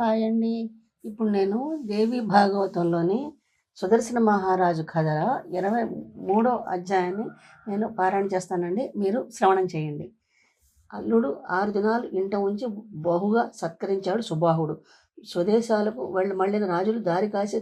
Hi అండి. ఇప్పుడు నేను దేవి భాగవతంలోని సుదర్శన మహారాజు కథ 23వ అధ్యాయాన్ని నేను పారాయణ చేస్తానండి. మీరు శ్రవణం చేయండి. అల్లుడు 6 దినాలు ఇంట ఉంచి బహుగా సత్కరించాడు సుబాహుడు. స్వదేశాలకు మళ్ళిన రాజులు దారి కాసి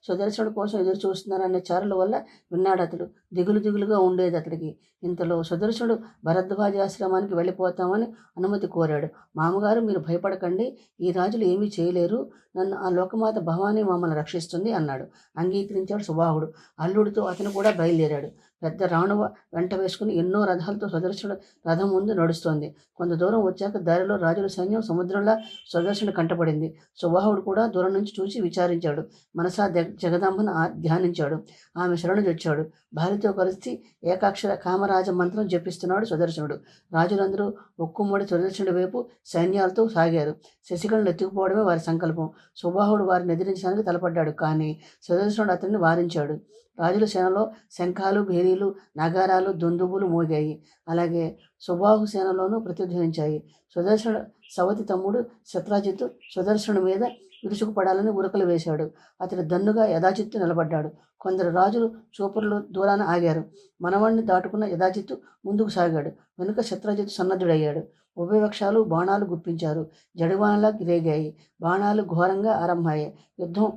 సుదర్శనుడి కోసం ఎదురు చూస్తున్నారనే చారుల వల్ల విన్నాడతడు. దిగులుగా ఉండేది అతడికి. ఇంతలో సుదర్శనుడు భరద్వాజాశ్రమానికి వెళ్ళిపోతామని అనుమతి కోరాడు. మామగారు, మీరు భయపడకండి, ఈ రాజులు ఏమీ చేయలేరు, నన్ను ఆ లోకమాత భవానీ మమ్మల్ని రక్షిస్తుంది అన్నాడు. అంగీకరించాడు సుబాహుడు. అల్లుడితో అతను కూడా బయలుదేరాడు. పెద్ద రాణువ వెంట వేసుకుని ఎన్నో రథాలతో సుదర్శనుడు రథం ముందు నడుస్తోంది. కొంత దూరం వచ్చాక దారిలో రాజుల సైన్యం సముద్రంలా సుదర్శనుడు కంటపడింది. సుబాహుడు కూడా దూరం నుంచి చూసి విచారించాడు. మనసా జగదాంబను ధ్యానించాడు. ఆమె శరణు తెచ్చాడు. భార్యతో కలిసి ఏకాక్షర కామరాజ మంత్రం జపిస్తున్నాడు సుదర్శనుడు. రాజులందరూ ఒక్కుమ్మడి సుదర్శనుడి వైపు సైన్యాలతో సాగారు. శశికళను ఎత్తుకుపోవడమే వారి సంకల్పం. సుబాహుడు వారిని ఎదిరించడానికి తలపడ్డాడు. కానీ సుదర్శనుడు అతన్ని వారించాడు. రాజుల సేనలో శంఖాలు, భేరీలు, నగారాలు, దుందుబులు మోగాయి. అలాగే సుబాహు సేనలోనూ ప్రతిధ్వనించాయి. సుదర్శనుడు సవతి తమ్ముడు శత్రాజిత్తు సుదర్శనుడి మీద విరుచుకుపడాలని ఉరకలు వేశాడు. అతడు దన్నుగా యథాచిత్తు నిలబడ్డాడు. కొందరు రాజులు చూపరులు దూరాన ఆగారు. మనవాణ్ణి దాటుకున్న యథాచిత్తు ముందుకు సాగాడు. వెనుక శత్రాజిత్తు సన్నద్ధుడయ్యాడు. ఉభయపక్షాలు బాణాలు గుప్పించారు. జడివానలా రేగాయి. బాణాలు ఘోరంగా ఆరంభమయ్యాయి. యుద్ధం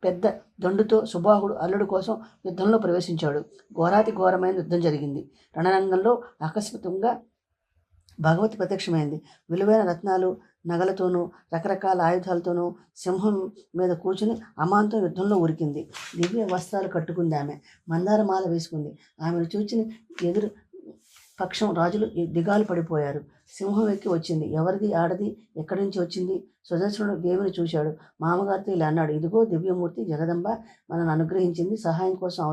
పెద్ద దండుతో సుబాహుడు అల్లుడు కోసం యుద్ధంలో ప్రవేశించాడు. ఘోరాతి ఘోరమైన యుద్ధం జరిగింది. రణరంగంలో ఆకస్మికంగా భగవతి ప్రత్యక్షమైంది. విలువైన రత్నాలు, నగలతోనూ రకరకాల ఆయుధాలతోనూ సింహం మీద కూర్చుని అమాంతం యుద్ధంలో ఉరికింది. దివ్య వస్త్రాలు కట్టుకుంది ఆమె. మందారమాల వేసుకుంది. ఆమెను చూచిన ఎదురు పక్షం రాజులు దిగాలు పడిపోయారు. సింహం ఎక్కి వచ్చింది. ఎవరిది, ఆడది, ఎక్కడి నుంచి వచ్చింది? సుదర్శనుడు దేవిని చూశాడు. మామగారితో ఇలా అన్నాడు, ఇదిగో దివ్యమూర్తి జగదంబ మనను అనుగ్రహించింది, సహాయం కోసం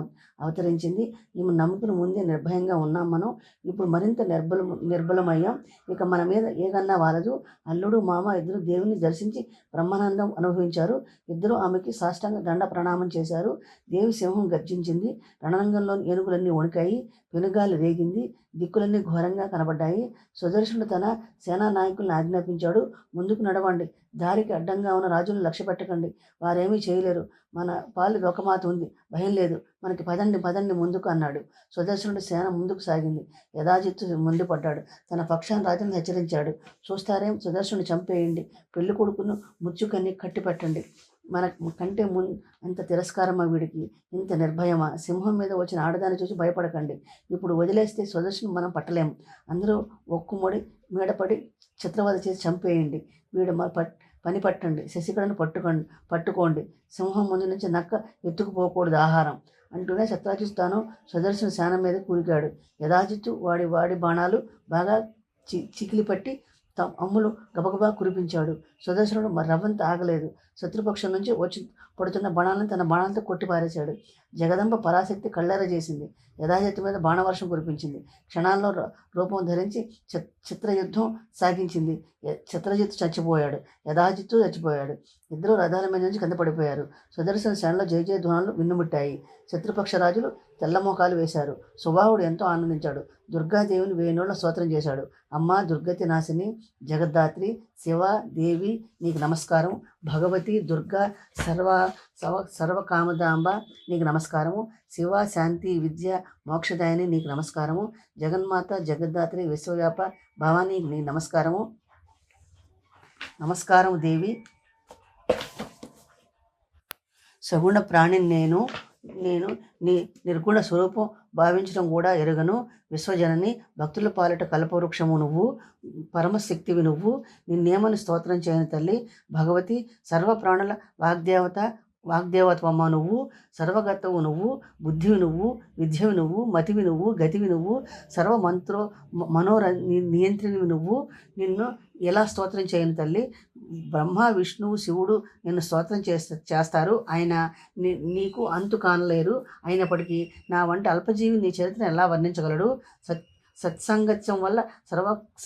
అవతరించింది. ఈమె నమ్ముకుని ముందే నిర్భయంగా ఉన్నాం మనం. ఇప్పుడు మరింత నిర్బలమయ్యాం. ఇక మన మీద ఏగన్నా వాలదు. అల్లుడు, మామ ఇద్దరు దేవిని దర్శించి బ్రహ్మానందం అనుభవించారు. ఇద్దరు ఆమెకి సాష్టాంగ దండ ప్రణామం చేశారు. దేవి సింహం గర్జించింది. రణరంగంలోని ఏనుగులన్నీ వణికాయి. పెనుగాలి రేగింది. దిక్కులన్నీ ఘోరంగా కనబడ్డాయి. సుదర్శనుడు తన సేనా నాయకులను ఆజ్ఞాపించాడు, ముందుకు నడవండి. దారికి అడ్డంగా ఉన్న రాజులను లక్ష్య పెట్టకండి. వారేమీ చేయలేరు. మన పాలు లోకమాత ఉంది, భయం లేదు. మనకి పదండి ముందుకు అన్నాడు. సుదర్శనుడి సేన ముందుకు సాగింది. యథాజిత్తు ముందు పడ్డాడు. తన పక్షాన్ని రాజును హెచ్చరించాడు. చూస్తారేం, సుదర్శనుడు చంపేయండి. పెళ్లి కొడుకును ముచ్చుకన్ని కట్టి పెట్టండి. మన కంటే అంత తిరస్కారమా వీడికి, ఇంత నిర్భయమా? సింహం మీద వచ్చిన ఆడదాన్ని చూసి భయపడకండి. ఇప్పుడు వదిలేస్తే సుదర్శనం మనం పట్టలేము. అందరూ ఒక్కుముడి మీడపడి చిత్రవద చేసి చంపేయండి. వీడు పని పట్టండి. శశికళను పట్టుకోండి. సింహం ముందు నుంచి నక్క ఎత్తుకుపోకూడదు ఆహారం అంటూనే శత్రాజిత్తు సుదర్శన సేన మీద కూలికాడు. యథాజిత్తు వాడి బాణాలు బాగా చికిలి పట్టి అమ్ములు గబగబా కురిపించాడు. సుదర్శనుడు రవ్వంత ఆగలేదు. శత్రుపక్షం నుంచి వచ్చి పడుతున్న బాణాలను తన బాణాలతో కొట్టిపారేశాడు. జగదంబ పరాశక్తి కళ్ళెర చేసింది. యథాజిత్తు మీద బాణవర్షం కురిపించింది. క్షణాల్లో రూపం ధరించి చిత్రయుద్ధం సాగించింది. చిత్రజిత్తు చచ్చిపోయాడు. యథాజిత్తు చచ్చిపోయాడు. ఇద్దరు రథాల మీద నుంచి కింద పడిపోయారు. సుదర్శన సేనలో జయ ధ్వనులు విన్నుముట్టాయి. శత్రుపక్ష రాజులు తెల్లమోకాలు వేశారు. సుబాహుడు ఎంతో ఆనందించాడు. దుర్గాదేవిని 1000 నోళ్ల స్తోత్రం చేశాడు. అమ్మా దుర్గతి నాశిని, జగద్ధాత్రి, శివ, దేవి నీకు నమస్కారం. భగవతి, దుర్గా, సర్వకామదాంబ నీకు నమస్కారము. శివ, శాంతి, విద్య, మోక్షదాయని నీకు నమస్కారము. జగన్మాత, జగద్ధాత్రి, విశ్వవ్యాప భవానీ నీకు నమస్కారము. నమస్కారం దేవి. సగుణ ప్రాణిని నేను నీ నిర్గుణ స్వరూపం భావించడం కూడా ఎరుగను. విశ్వజనని, భక్తుల పాలిట కల్పవృక్షము నువ్వు, పరమశక్తివి నువ్వు. నిన్నేమని స్తోత్రం చేయని తల్లి. భగవతి, సర్వప్రాణుల వాగ్దేవత్వమ్మ నువ్వు. సర్వగతవు నువ్వు, బుద్ధివి నువ్వు, విద్యవి నువ్వు, మతివి నువ్వు, గతివి నువ్వు, నియంత్రినివి నువ్వు. నిన్ను ఎలా స్తోత్రం చేయను తల్లి? బ్రహ్మ, విష్ణువు, శివుడు నిన్ను స్తోత్రం చేస్తారు. ఆయన నీకు అంతు కానలేరు. అయినప్పటికీ నా వంటి అల్పజీవి నీ చరిత్రను ఎలా వర్ణించగలడు? సత్సంగత్యం వల్ల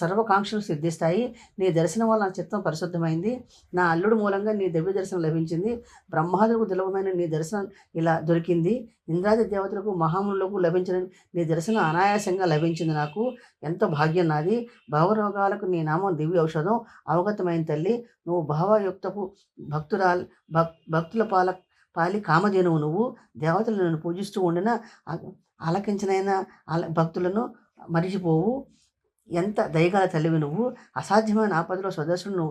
సర్వకాంక్షలు సిద్ధిస్తాయి. నీ దర్శనం వల్ల నా చిత్తం పరిశుద్ధమైంది. నా అల్లుడు మూలంగా నీ దివ్య దర్శనం లభించింది. బ్రహ్మాదులకు దుర్లభమైన నీ దర్శనం ఇలా దొరికింది. ఇంద్రాది దేవతలకు మహామునులకు లభించిన నీ దర్శనం అనాయాసంగా లభించింది. నాకు ఎంతో భాగ్యం నాది. భావరోగాలకు నీ నామం దివ్య ఔషధం. అవగతమైన తల్లి, నువ్వు భావయుక్తపు భక్తుల పాలి కామధేనువు. నువ్వు దేవతలు నన్ను పూజిస్తూ ఉండిన ఆలకించనైనా భక్తులను మరిచిపోవు. ఎంత దయగల తల్లివి నువ్వు. అసాధ్యమైన ఆపదలో స్వదర్శను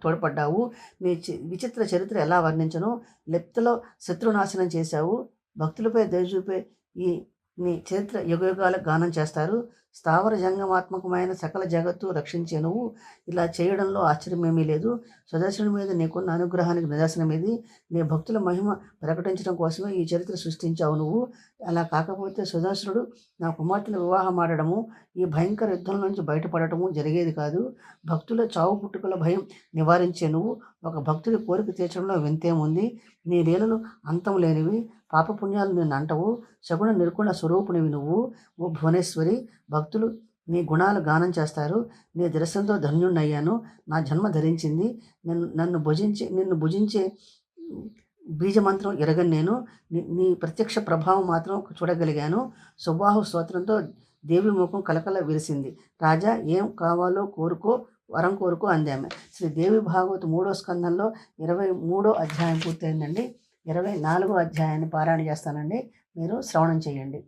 తోడ్పడ్డావు. నీ విచిత్ర చరిత్ర ఎలా వర్ణించను. లెప్తలో శత్రునాశనం చేశావు. భక్తులపై దయచూపే ఈ నీ చరిత్ర యుగయుగాలకు గానం చేస్తారు. స్థావర జంగమాత్మకమైన సకల జగత్తు రక్షించే నువ్వు ఇలా చేయడంలో ఆశ్చర్యమేమీ లేదు. సుదర్శనుడి మీద నీకున్న అనుగ్రహానికి నిదర్శనం ఇది. నీ భక్తుల మహిమ ప్రకటించడం కోసమే ఈ చరిత్ర సృష్టించావు నువ్వు. అలా కాకపోతే సుదర్శనుడు నా కుమార్తెను వివాహం ఆడడము, ఈ భయంకర యుద్ధం నుంచి బయటపడటము జరిగేది కాదు. భక్తుల చావు పుట్టుకల భయం నివారించే నువ్వు ఒక భక్తుడి కోరిక తీర్చడంలో వింతేముంది. నీ లీలలు అంతం లేనివి. పాపపుణ్యాలు నిన్ను అంటవు. సగుణ నిర్గుణ స్వరూపునివి నువ్వు. ఓ భువనేశ్వరి, భక్తులు నీ గుణాలు గానం చేస్తారు. నీ దర్శనంతో ధన్యుణ్ణయ్యాను. నా జన్మ ధరించింది. నిన్ను భుజించే బీజమంత్రం ఎరగని నేను నీ ప్రత్యక్ష ప్రభావం మాత్రం చూడగలిగాను. సుబాహు స్తోత్రంతో దేవి ముఖం కలకల విరిసింది. రాజా, ఏం కావాలో కోరుకో, వరం కోరుకో అందామె. శ్రీ దేవి భాగవత 3వ స్కందంలో 23వ అధ్యాయం పూర్తయిందండి. 24వ అధ్యాయాన్ని పారాయణ చేస్తానండి. మీరు శ్రవణం చేయండి.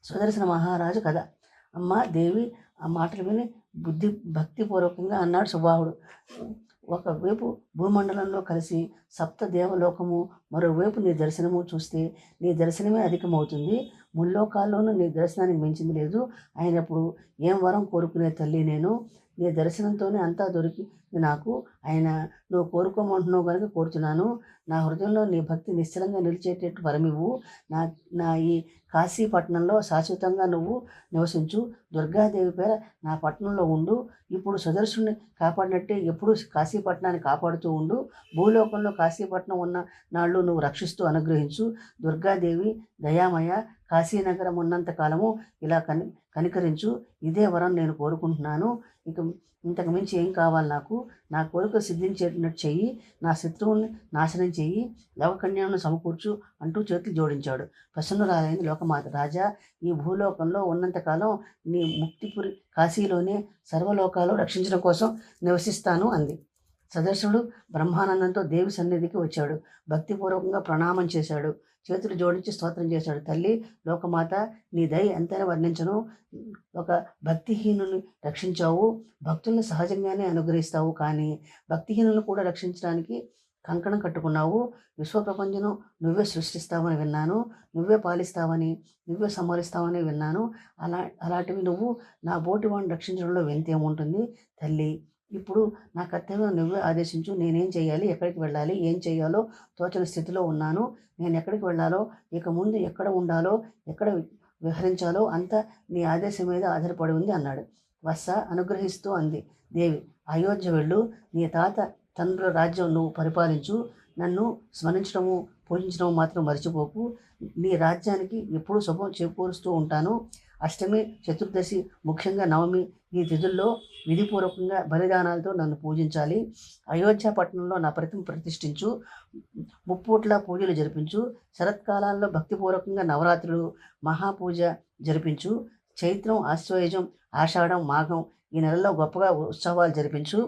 సుదర్శన మహారాజు కథ. అమ్మ దేవి ఆ మాటలు విని భక్తిపూర్వకంగా అన్నాడు సుబాహుడు. ఒకవైపు భూమండలంలో కలిసి సప్త దేవలోకము, మరోవైపు నీ దర్శనము చూస్తే నీ దర్శనమే అధికమవుతుంది. ముల్లోకాల్లోనూ నీ దర్శనానికి మించింది లేదు. అయినప్పుడు ఏం వరం కోరుకునే తల్లి నేను. నీ దర్శనంతోనే అంతా దొరికి నాకు. ఆయన నువ్వు కోరుకోమంటున్నావు కనుక కోరుతున్నాను. నా హృదయంలో నీ భక్తి నిశ్చలంగా నిలిచేటట్టు వరమివ్వు. నా ఈ కాశీపట్నంలో శాశ్వతంగా నువ్వు నివసించు. దుర్గాదేవి పేర నా పట్టణంలో ఉండు. ఇప్పుడు సుదర్శుని కాపాడినట్టే ఎప్పుడు కాశీపట్నాన్ని కాపాడుతూ ఉండు. భూలోకంలో కాశీపట్నం ఉన్న నాళ్ళు నువ్వు రక్షిస్తూ అనుగ్రహించు. దుర్గాదేవి దయామయ, కాశీనగరం ఉన్నంత కాలము ఇలా కనికరించు. ఇదే వరం నేను కోరుకుంటున్నాను. ఇంతకు మించి ఏం కావాలి నాకు. నా కోరిక సిద్ధించేటట్టు చెయ్యి. నా శత్రువుల్ని నాశనం చెయ్యి. లవకన్యాలను సమకూర్చు అంటూ చేతులు జోడించాడు. ప్రసన్నురాలైంది లోకమాత. రాజా, ఈ భూలోకంలో ఉన్నంతకాలం నీ ముక్తిపురి కాశీలోనే సర్వలోకాలు రక్షించడం కోసం నివసిస్తాను అంది. సదర్శనుడు బ్రహ్మానందంతో దేవి సన్నిధికి వచ్చాడు. భక్తిపూర్వకంగా ప్రణామం చేశాడు. చేతులు జోడించి స్తోత్రం చేశాడు. తల్లి లోకమాత, నీ దయ ఎంతైనా వర్ణించను. ఒక భక్తిహీనుని రక్షించావు. భక్తుల్ని సహజంగానే అనుగ్రహిస్తావు. కానీ భక్తిహీనులను కూడా రక్షించడానికి కంకణం కట్టుకున్నావు. విశ్వప్రపంచం నువ్వే సృష్టిస్తావని విన్నాను. నువ్వే పాలిస్తావని, నువ్వే సంహరిస్తావని విన్నాను. అలాంటివి నువ్వు నా బోటి వాడిని రక్షించడంలో వింతేముంటుంది తల్లి. ఇప్పుడు నా కర్తవ్యం నువ్వే ఆదేశించు. నేనేం చేయాలి, ఎక్కడికి వెళ్ళాలి, ఏం చేయాలో తోచని స్థితిలో ఉన్నాను. నేను ఎక్కడికి వెళ్ళాలో, ఇక ముందు ఎక్కడ ఉండాలో, ఎక్కడ విహరించాలో అంతా నీ ఆదేశం మీద ఆధారపడి ఉంది అన్నాడు. వత్స అనుగ్రహిస్తూ అంది దేవి. అయోధ్య వెళ్ళు. నీ తాత తండ్రుల రాజ్యం నువ్వు పరిపాలించు. నన్ను స్మరించడము, పూజించడము మాత్రం మర్చిపోకు. నీ రాజ్యానికి ఎప్పుడూ శుభం చేకూరుస్తూ ఉంటాను. అష్టమి, చతుర్దశి, ముఖ్యంగా నవమి ఈ తిథుల్లో విధిపూర్వకంగా బలిదానాలతో నన్ను పూజించాలి. అయోధ్య పట్టణంలో నా ప్రతిష్ఠించు. ముప్పూట్ల పూజలు జరిపించు. శరత్కాలాల్లో భక్తిపూర్వకంగా నవరాత్రులు, మహాపూజ జరిపించు. చైత్రం, ఆశ్వయుజం, ఆషాఢం, మాఘం ఈ నెలలో గొప్పగా ఉత్సవాలు జరిపించు.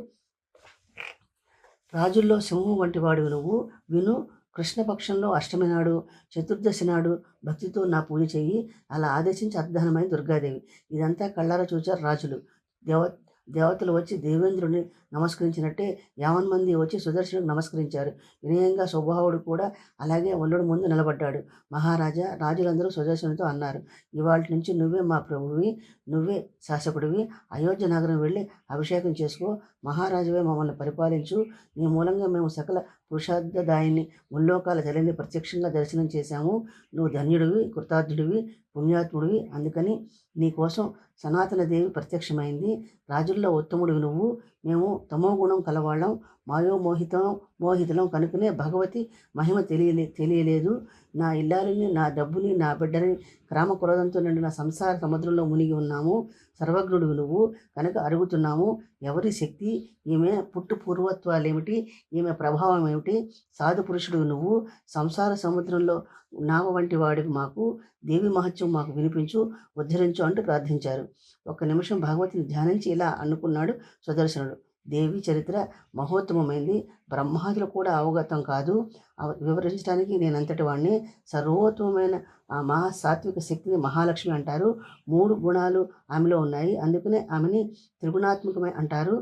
రాజుల్లో సింహం వంటి వాడు నువ్వు. విను. కృష్ణపక్షంలో అష్టమి నాడు, చతుర్దశి నాడు భక్తితో నా పూజ చెయ్యి. అలా ఆదేశించి అర్ధనమైన దుర్గాదేవి. ఇదంతా కళ్ళారా చూచారు రాజులు. దేవతలు వచ్చి దేవేంద్రుని నమస్కరించినట్టే 50 మంది వచ్చి సుదర్శనుడికి నమస్కరించారు. వినయంగా స్వభావుడు కూడా అలాగే వల్లుడు ముందు నిలబడ్డాడు. మహారాజా, రాజులందరూ సుదర్శనుడితో అన్నారు, ఇవాళ నుంచి నువ్వే మా ప్రభువి, నువ్వే శాసకుడివి. అయోధ్య నగరం వెళ్ళి అభిషేకం చేసుకో. మహారాజువే మమ్మల్ని పరిపాలించు. నీ మూలంగా మేము సకల పురుషార్థదాయిని ముల్లోకాల తల్లిని ప్రత్యక్షంగా దర్శనం చేశాము. నువ్వు ధన్యుడివి, కృతార్థుడివి, పుణ్యాత్ముడివి. అందుకని నీ కోసం సనాతన దేవి ప్రత్యక్షమైంది. రాజుల్లో ఉత్తముడు నువ్వు, మేము తమోగుణం కలవాళ్ళం, మోహితులం కనుకనే భగవతి మహిమ తెలియలేదు. నా ఇల్లాలిని, నా డబ్బుని, నా బిడ్డని క్రోధంతో నిండిన సంసార సముద్రంలో మునిగి ఉన్నాము. సర్వజ్ఞుడు నువ్వు కనుక అడుగుతున్నాము, ఎవరి శక్తి, ఈమె పూర్వత్వాలేమిటి, ఈమె ప్రభావం ఏమిటి? సాధు పురుషుడు నువ్వు, సంసార సముద్రంలో నావ వంటి వాడికి మాకు దేవి మహత్యం మాకు వినిపించు, ఉద్ధరించు అంటూ ప్రార్థించారు. ఒక్క నిమిషం భగవతిని ధ్యానించి ఇలా అనుకున్నాడు సుదర్శనుడు. దేవి చరిత్ర మహోత్తమమైంది, బ్రహ్మాదులు కూడా అవగతం కాదు, వివరించడానికి నేనంతటి వాడిని. సర్వోత్తమైన ఆ సాత్విక శక్తిని మహాలక్ష్మి అంటారు. 3 గుణాలు ఆమెలో ఉన్నాయి, అందుకనే ఆమెని త్రిగుణాత్మకమే అంటారు.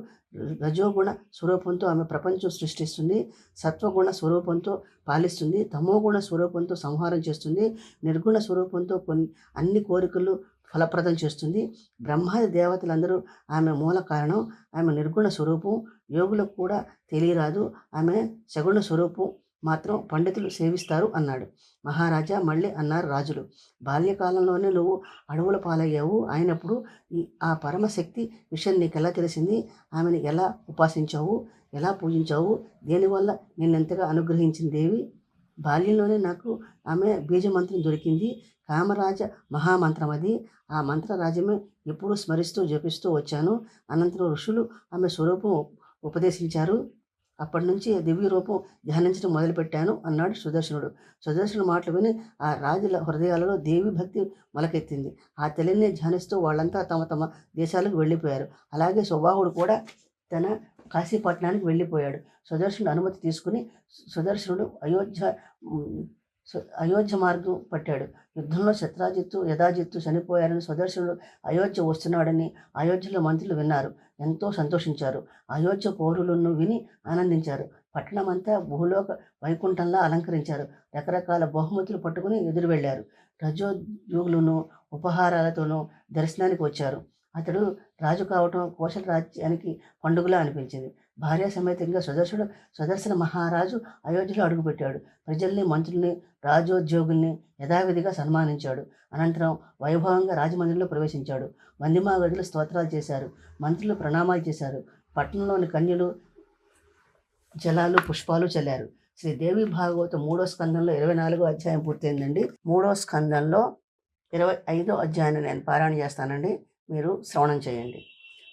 రజోగుణ స్వరూపంతో ఆమె ప్రపంచం సృష్టిస్తుంది, సత్వగుణ స్వరూపంతో పాలిస్తుంది, తమోగుణ స్వరూపంతో సంహారం చేస్తుంది, నిర్గుణ స్వరూపంతో అన్ని కోరికలు ఫలప్రదం చేస్తుంది. బ్రహ్మాది దేవతలందరూ ఆమె మూల కారణం. ఆమె నిర్గుణ స్వరూపం యోగులకు కూడా తెలియరాదు, ఆమె సగుణ స్వరూపం మాత్రం పండితులు సేవిస్తారు అన్నాడు. మహారాజా, మళ్ళీ అన్నారు రాజులు, బాల్యకాలంలోనే నువ్వు అడవుల పాలయ్యావు, అయినప్పుడు ఆ పరమశక్తి విషయం నీకు ఎలా తెలిసింది? ఆమెను ఎలా ఉపాసించావు, ఎలా పూజించావు? దేనివల్ల నిన్నెంతగా అనుగ్రహించింది దేవి? బాల్యంలోనే నాకు ఆమె బీజమంత్రం దొరికింది, కామరాజ మహామంత్రం అది. ఆ మంత్రరాజ్యమే ఎప్పుడూ స్మరిస్తూ జపిస్తూ వచ్చాను. అనంతరం ఋషులు ఆమె స్వరూపం ఉపదేశించారు. అప్పటి నుంచి దివ్య రూపం ధ్యానించడం మొదలుపెట్టాను అన్నాడు సుదర్శనుడు. సుదర్శనుడు మాటలు విని ఆ రాజుల హృదయాలలో దేవి భక్తి మొలకెత్తింది. ఆ తల్లిని ధ్యానిస్తూ వాళ్ళంతా తమ తమ దేశాలకు వెళ్ళిపోయారు. అలాగే సుబాహుడు కూడా తన కాశీపట్నానికి వెళ్ళిపోయాడు. సుదర్శనుడు అనుమతి తీసుకుని సుదర్శనుడు అయోధ్య మార్గం పట్టాడు. యుద్ధంలో శత్రాజిత్తు యథాజిత్తు చనిపోయారని సుదర్శనుడు అయోధ్య వస్తున్నాడని అయోధ్యలో మంత్రులు విన్నారు, ఎంతో సంతోషించారు. అయోధ్య పౌరులను విని ఆనందించారు. పట్టణమంతా భూలోక వైకుంఠంలా అలంకరించారు. రకరకాల బహుమతులు పట్టుకుని ఎదురు వెళ్ళారు. రజోద్యోగులను ఉపహారాలతోనూ దర్శనానికి వచ్చారు. అతడు రాజు కావటం కోశల రాజ్యానికి పండుగలా అనిపించింది. భార్య సమేతంగా సుదర్శన మహారాజు అయోధ్యలో అడుగుపెట్టాడు. ప్రజల్ని, మంత్రుల్ని, రాజోద్యోగుల్ని యథావిధిగా సన్మానించాడు. అనంతరం వైభవంగా రాజమందిరంలో ప్రవేశించాడు. వందిమాగదులు స్తోత్రాలు చేశారు, మంత్రులు ప్రణామాలు చేశారు. పట్టణంలోని కన్యలు జలాలు, పుష్పాలు చల్లారు. శ్రీదేవి భాగవతం 3వ స్కందంలో 24వ అధ్యాయం పూర్తయిందండి. 3వ స్కందంలో 25వ అధ్యాయాన్ని నేను పారాయణ చేస్తానండి, మీరు శ్రవణం చేయండి.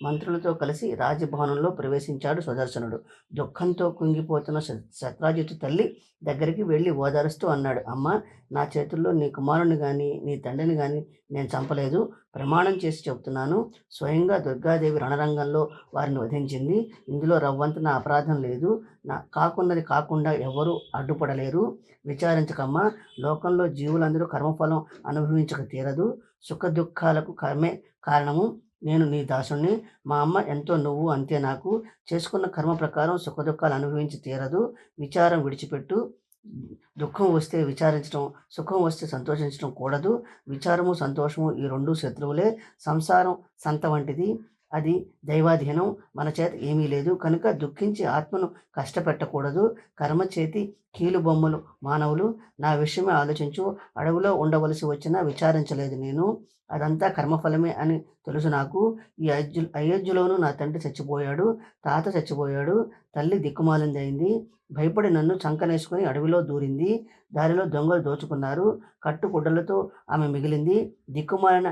మంత్రులతో కలిసి రాజభవనంలో ప్రవేశించాడు సుదర్శనుడు. దుఃఖంతో కుంగిపోతున్న శత్రాజిత్తు తల్లి దగ్గరికి వెళ్ళి ఓదారుస్తూ అన్నాడు, అమ్మ, నా చేతుల్లో నీ కుమారుని కానీ నీ తండ్రిని కానీ నేను చంపలేదు. ప్రమాణం చేసి చెబుతున్నాను, స్వయంగా దుర్గాదేవి రణరంగంలో వారిని వధించింది. ఇందులో రవ్వంత నా అపరాధం లేదు. కాకున్నది కాకుండా ఎవరూ అడ్డుపడలేరు. విచారించకమ్మా, లోకంలో జీవులందరూ కర్మఫలం అనుభవించక తీరదు. సుఖ దుఃఖాలకు కర్మే కారణము. నేను నీ దాసుణ్ణి, మా అమ్మ ఎంతో, నువ్వు అంతే. నాకు చేసుకున్న కర్మ ప్రకారం సుఖదుఖాలు అనుభవించి తీరదు. విచారం విడిచిపెట్టు. దుఃఖం వస్తే విచారించడం, సుఖం వస్తే సంతోషించడం కూడదు. విచారము సంతోషము ఈ 2 శత్రువులే. సంసారం సంత వంటిది, అది దైవాధీనం, మన చేత ఏమీ లేదు. కనుక దుఃఖించి ఆత్మను కష్టపెట్టకూడదు. కర్మ చేతి కీలు బొమ్మలు మానవులు. నా విషయమే ఆలోచించు. అడవిలో ఉండవలసి వచ్చినా విచారించలేదు నేను, అదంతా కర్మఫలమే అని తెలుసు నాకు. ఈ అయోధ్యలోనూ నా తండ్రి చచ్చిపోయాడు, తాత చచ్చిపోయాడు, తల్లి దిక్కుమాలిందైంది. భయపడి నన్ను చంకనేసుకుని అడవిలో దూరింది. దారిలో దొంగలు దోచుకున్నారు. కట్టుకుడ్డలతో ఆమె మిగిలింది. దిక్కుమాలిన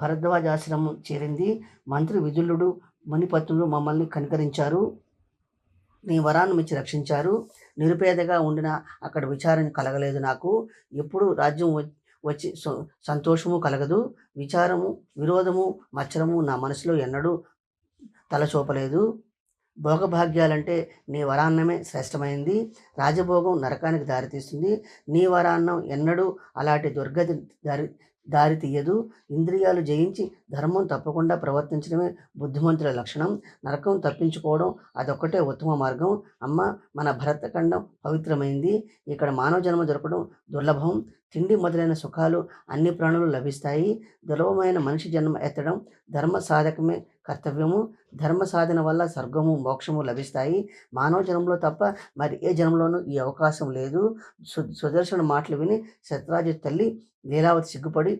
భరద్వాజాశ్రమం చేరింది. మంత్రి విదులుడు, మునిపత్నులు మమ్మల్ని కనికరించారు, నీ వరాన్ని మెచ్చి రక్షించారు. నిరుపేదగా ఉండిన అక్కడ విచారణ కలగలేదు నాకు. ఎప్పుడు రాజ్యం వచ్చి సంతోషము కలగదు. విచారము, విరోధము, మత్సరము నా మనసులో ఎన్నడూ తలచూపలేదు. భోగభాగ్యాలంటే నీ వరాన్నమే శ్రేష్టమైంది. రాజభోగం నరకానికి దారితీస్తుంది. నీ వరాన్నం ఎన్నడూ అలాంటి దుర్గతి దారి తీయదు. ఇంద్రియాలు జయించి ధర్మం తప్పకుండా ప్రవర్తించడమే బుద్ధిమంతుల లక్షణం. నరకం తప్పించుకోవడం అదొక్కటే ఉత్తమ మార్గం. అమ్మ, మన భరతఖండం పవిత్రమైంది. ఇక్కడ మానవ జన్మ దొరకడం దుర్లభం. తిండి మొదలైన సుఖాలు అన్ని ప్రాణులు లభిస్తాయి. దుర్లభమైన మనిషి జన్మ ఎత్తడం ధర్మ సాధకమే కర్తవ్యము. ధర్మ సాధన వల్ల స్వర్గము, మోక్షము లభిస్తాయి. మానవ జన్మలో తప్ప మరి ఏ జన్మలోనూ ఈ అవకాశం లేదు. సుదర్శన మాటలు విని శత్రాజిత్ తల్లి లీలావతి సిగ్గుపడి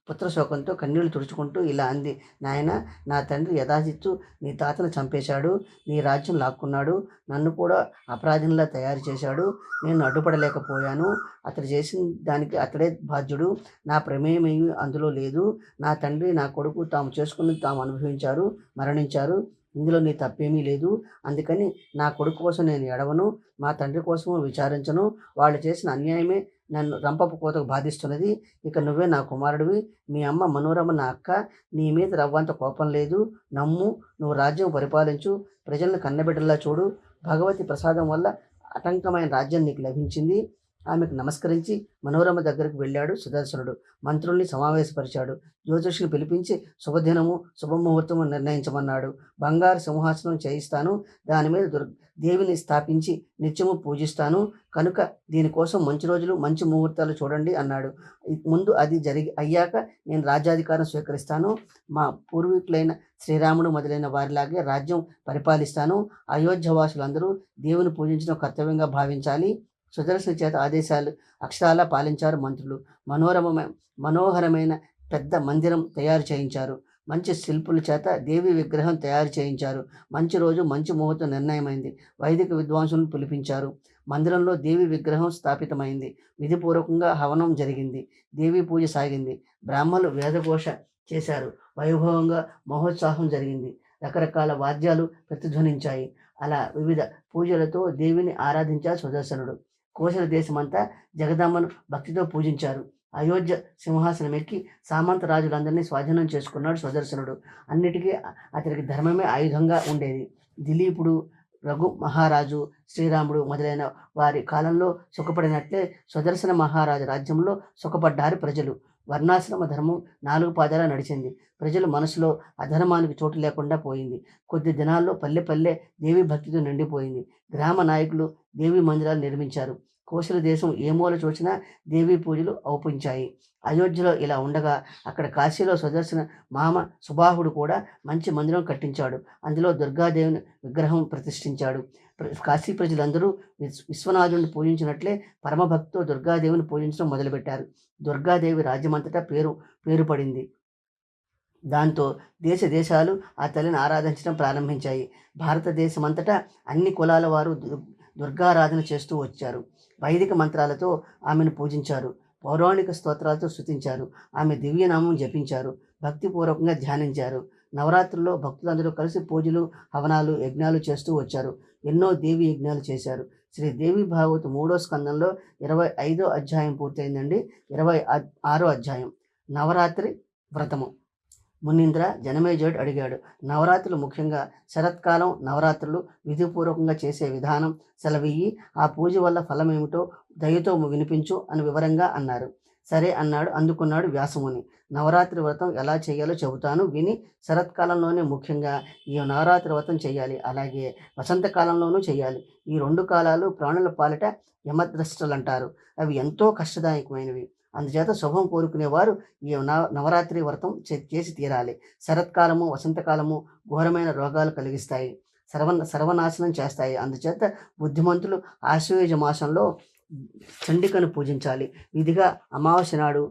పుత్ర శోకంతో కన్నీళ్లు తుడుచుకుంటూ ఇలా అంది, నాయన, నా తండ్రి యథాచిత్తు నీ తాతను చంపేశాడు, నీ రాజ్యం లాక్కున్నాడు, నన్ను కూడా అపరాధినిలా తయారు చేశాడు. నేను అడ్డుపడలేకపోయాను. అతడు చేసిన దానికి అతడే బాధ్యుడు. నా ప్రమేయం ఏమీ అందులో లేదు. నా తండ్రి, నా కొడుకు తాము చేసుకున్నది తాము అనుభవించారు, మరణించారు. ఇందులో నీ తప్పేమీ లేదు. అందుకని నా కొడుకు కోసం నేను ఎడవను, మా తండ్రి కోసము విచారించను. వాళ్ళు చేసిన అన్యాయమే నన్ను రంపపు కోతకు బాధిస్తున్నది. ఇక నువ్వే నా కుమారుడివి. మీ అమ్మ మనోరమ నా అక్క. నీ మీద రవ్వంత కోపం లేదు. నమ్ము, నువ్వు రాజ్యం పరిపాలించు, ప్రజలను కన్నబిడ్డల్లా చూడు. భగవతి ప్రసాదం వల్ల ఆటంకమైన రాజ్యం నీకు లభించింది. ఆమెకు నమస్కరించి మనోరమ దగ్గరకు వెళ్ళాడు సుదర్శనుడు. మంత్రుల్ని సమావేశపరిచాడు. జ్యోతిషుని పిలిపించి శుభదినము, శుభముహూర్తము నిర్ణయించమన్నాడు. బంగారు సింహాసనం చేయిస్తాను, దాని మీద దేవిని స్థాపించి నిత్యము పూజిస్తాను. కనుక దీనికోసం మంచి రోజులు, మంచి ముహూర్తాలు చూడండి అన్నాడు. ముందు అది అయ్యాక నేను రాజ్యాధికారం స్వీకరిస్తాను. మా పూర్వీకులైన శ్రీరాముడు మొదలైన వారిలాగే రాజ్యం పరిపాలిస్తాను. అయోధ్యవాసులందరూ దేవుని పూజించడం కర్తవ్యంగా భావించాలి. సుదర్శన చేత ఆదేశాలు అక్షరాలా పాలించారు మంత్రులు. మనోహరమైన పెద్ద మందిరం తయారు చేయించారు. మంచి శిల్పుల చేత దేవి విగ్రహం తయారు చేయించారు. మంచి రోజు, మంచి ముహూర్తం నిర్ణయమైంది. వైదిక విద్వాంసులను పిలిపించారు. మందిరంలో దేవి విగ్రహం స్థాపితమైంది. విధిపూర్వకంగా హవనం జరిగింది. దేవి పూజ సాగింది. బ్రాహ్మణులు వేదఘోష చేశారు. వైభవంగా మహోత్సాహం జరిగింది. రకరకాల వాద్యాలు ప్రతిధ్వనించాయి. అలా వివిధ పూజలతో దేవిని ఆరాధించారు సుదర్శనుడు. కోశల దేశమంతా జగదమ్మను భక్తితో పూజించారు. అయోధ్య సింహాసనం ఎక్కి సామంత రాజులందరినీ స్వాధీనం చేసుకున్నాడు సుదర్శనుడు. అన్నిటికీ అతనికి ధర్మమే ఆయుధంగా ఉండేది. దిలీపుడు, రఘు మహారాజు, శ్రీరాముడు మొదలైన వారి కాలంలో సుఖపడినట్లే సుదర్శన మహారాజు రాజ్యంలో సుఖపడ్డారు ప్రజలు. వర్ణాశ్రమ ధర్మం 4 పాదాల నడిచింది. ప్రజల మనసులో అధర్మానికి చోటు లేకుండా పోయింది. కొద్ది దినాల్లో పల్లె పల్లె దేవి భక్తితో నిండిపోయింది. గ్రామ నాయకులు దేవి మందిరాలు నిర్మించారు. కోశల దేశం ఏ మూల చూసినా దేవీ పూజలు ఔపించాయి. అయోధ్యలో ఇలా ఉండగా అక్కడ కాశీలో సుదర్శన మామ సుబాహుడు కూడా మంచి మందిరం కట్టించాడు. అందులో దుర్గాదేవిని విగ్రహం ప్రతిష్ఠించాడు. కాశీ ప్రజలందరూ విశ్వనాథుడిని పూజించినట్లే పరమభక్తితో దుర్గాదేవిని పూజించడం మొదలుపెట్టారు. దుర్గాదేవి రాజ్యమంతటా పేరు పడింది. దాంతో దేశాలు ఆ తల్లిని ఆరాధించడం ప్రారంభించాయి. భారతదేశమంతటా అన్ని కులాల వారు దుర్గారాధన చేస్తూ వచ్చారు. వైదిక మంత్రాలతో ఆమెను పూజించారు. పౌరాణిక స్తోత్రాలతో స్తుతించారు. ఆమె దివ్యనామం జపించారు. భక్తిపూర్వకంగా ధ్యానించారు. నవరాత్రుల్లో భక్తులందరూ కలిసి పూజలు, హవనాలు, యజ్ఞాలు చేస్తూ వచ్చారు. ఎన్నో దేవి యజ్ఞాలు చేశారు. శ్రీ దేవి భాగవత 3వ స్కందంలో 25వ అధ్యాయం పూర్తయిందండి. 26వ అధ్యాయం నవరాత్రి వ్రతము. మునీంద్ర, జనమేజయుడు అడిగాడు, నవరాత్రులు, ముఖ్యంగా శరత్కాలం నవరాత్రులు విధిపూర్వకంగా చేసే విధానం సెలవియ్యి. ఆ పూజ వల్ల ఫలమేమిటో దయతో వినిపించు అని వివరంగా అన్నారు. సరే అన్నాడు. అందుకున్నాడు వ్యాసముని. నవరాత్రి వ్రతం ఎలా చేయాలో చెబుతాను విని. శరత్కాలంలోనే ముఖ్యంగా ఈ నవరాత్రి వ్రతం చేయాలి. అలాగే వసంతకాలంలోనూ చేయాలి. ఈ 2 కాలాలు ప్రాణుల పాలిట యమద్రష్టలు అంటారు. అవి ఎంతో కష్టదాయకమైనవి. అందుచేత శుభం కోరుకునేవారు ఈ నవరాత్రి వ్రతం చేసి తీరాలి. శరత్కాలము, వసంతకాలము ఘోరమైన రోగాలు కలిగిస్తాయి, సర్వనాశనం చేస్తాయి. అందుచేత బుద్ధిమంతులు ఆశ్వయుజ మాసంలో చండికను పూజించాలి. విధిగా అమావాస్య నాడు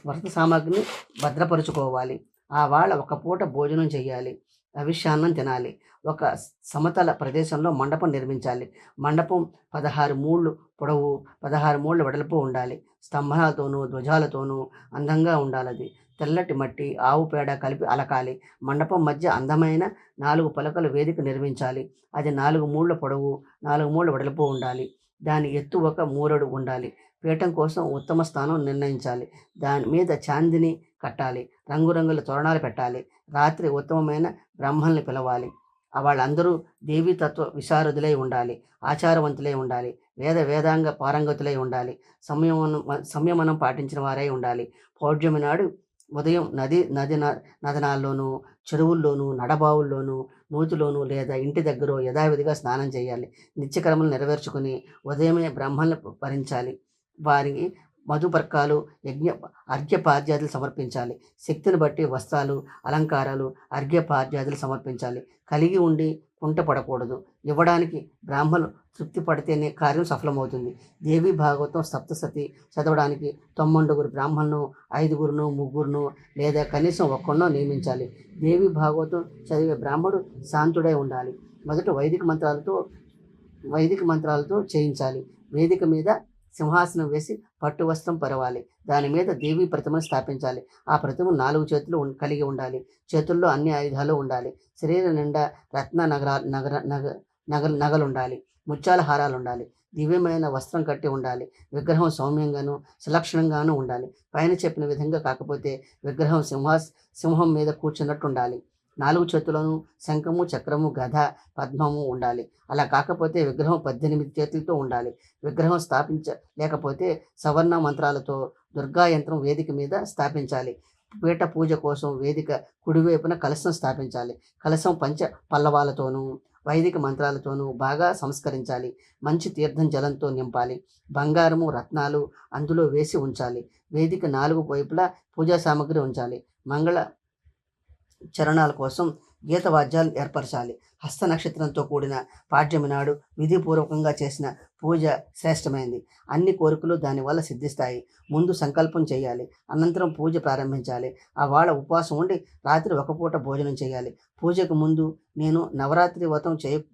వ్రత సామాగ్రిని భద్రపరుచుకోవాలి. ఆ వాళ్ళ ఒక పూట భోజనం చేయాలి. అవిష్యాన్నం తినాలి. ఒక సమతల ప్రదేశంలో మండపం నిర్మించాలి. మండపం 16 మూళ్ళు పొడవు, 16 మూళ్ళ వెడల్పు ఉండాలి. స్తంభాలతోనూ ధ్వజాలతోనూ అందంగా ఉండాలది. తెల్లటి మట్టి, ఆవు పేడ కలిపి అలకాలి. మండపం మధ్య అందమైన 4 పలకల వేదిక నిర్మించాలి. అది 4 మూళ్ళ పొడవు, 4 మూళ్ళ వెడల్పు ఉండాలి. దాని ఎత్తు 1 మూరడు ఉండాలి. పీఠం కోసం ఉత్తమ స్థానం నిర్ణయించాలి. దాని మీద చాందిని కట్టాలి. రంగురంగుల తోరణాలు పెట్టాలి. రాత్రి ఉత్తమమైన బ్రాహ్మణుల్ని పిలవాలి. వాళ్ళందరూ దేవీతత్వ విశారదులై ఉండాలి. ఆచారవంతులై ఉండాలి. వేదాంగ పారంగతులై ఉండాలి. సంయమనం పాటించిన వారై ఉండాలి. పౌర్ణమి నాడు ఉదయం నది నదనాల్లోనూ, చెరువుల్లోనూ, నడబావుల్లోనూ, నూతిలోనూ లేదా ఇంటి దగ్గర యథావిధిగా స్నానం చేయాలి. నిత్యకర్మలు నెరవేర్చుకుని ఉదయమే బ్రాహ్మణులను భరించాలి. వారికి మధుపర్కాలు, అర్ఘ్యపాద్యాదులు సమర్పించాలి. శక్తిని బట్టి వస్త్రాలు, అలంకారాలు, అర్ఘ్యపాద్యాదులు సమర్పించాలి. కలిగి ఉండి కుంట పడకూడదు. ఇవ్వడానికి బ్రాహ్మణులు తృప్తి పడితేనే కార్యం సఫలమవుతుంది. దేవి భాగవతం సప్తసతి చదవడానికి 9 బ్రాహ్మణులను, 5 ముగ్గురును లేదా కనీసం ఒక్కడినో నియమించాలి. దేవి భాగవతం చదివే బ్రాహ్మణుడు శాంతుడై ఉండాలి. మొదట వైదిక మంత్రాలతో చేయించాలి. వేదిక మీద సింహాసనం వేసి పట్టు వస్త్రం పరవాలి. దాని మీద దేవీ ప్రతిమను స్థాపించాలి. ఆ ప్రతిమ 4 చేతులు కలిగి ఉండాలి. చేతుల్లో అన్ని ఆయుధాలు ఉండాలి. శరీరం నిండా రత్న నగలుండాలి. ముత్యాల హారాలు ఉండాలి. దివ్యమైన వస్త్రం కట్టి ఉండాలి. విగ్రహం సౌమ్యంగాను సులక్షణంగాను ఉండాలి. పైన చెప్పిన విధంగా కాకపోతే విగ్రహం సింహం మీద కూర్చున్నట్టు ఉండాలి. 4 చేతులను శంఖము, చక్రము, గద, పద్మము ఉండాలి. అలా కాకపోతే విగ్రహం 18 చేతులతో ఉండాలి. విగ్రహం స్థాపించలేకపోతే సవర్ణ మంత్రాలతో దుర్గా యంత్రం వేదిక మీద స్థాపించాలి. పీఠ పూజ కోసం వేదిక కుడివైపున కలశం స్థాపించాలి. కలశం పంచ పల్లవాలతోనూ వైదిక మంత్రాలతోనూ బాగా సంస్కరించాలి. మంచి తీర్థం జలంతో నింపాలి. బంగారము, రత్నాలు అందులో వేసి ఉంచాలి. వేదిక 4 వైపులా పూజా సామగ్రి ఉంచాలి. మంగళ చరణాల కోసం గీత వాద్యాలు ఏర్పరచాలి. హస్త నక్షత్రంతో కూడిన పాడ్యమి నాడు విధిపూర్వకంగా చేసిన పూజ శ్రేష్టమైంది. అన్ని కోరికలు దానివల్ల సిద్ధిస్తాయి. ముందు సంకల్పం చేయాలి. అనంతరం పూజ ప్రారంభించాలి. ఆ వాళ్ళ ఉపవాసం ఉండి రాత్రి 1 పూట భోజనం చేయాలి. పూజకు ముందు నేను నవరాత్రి వ్రతం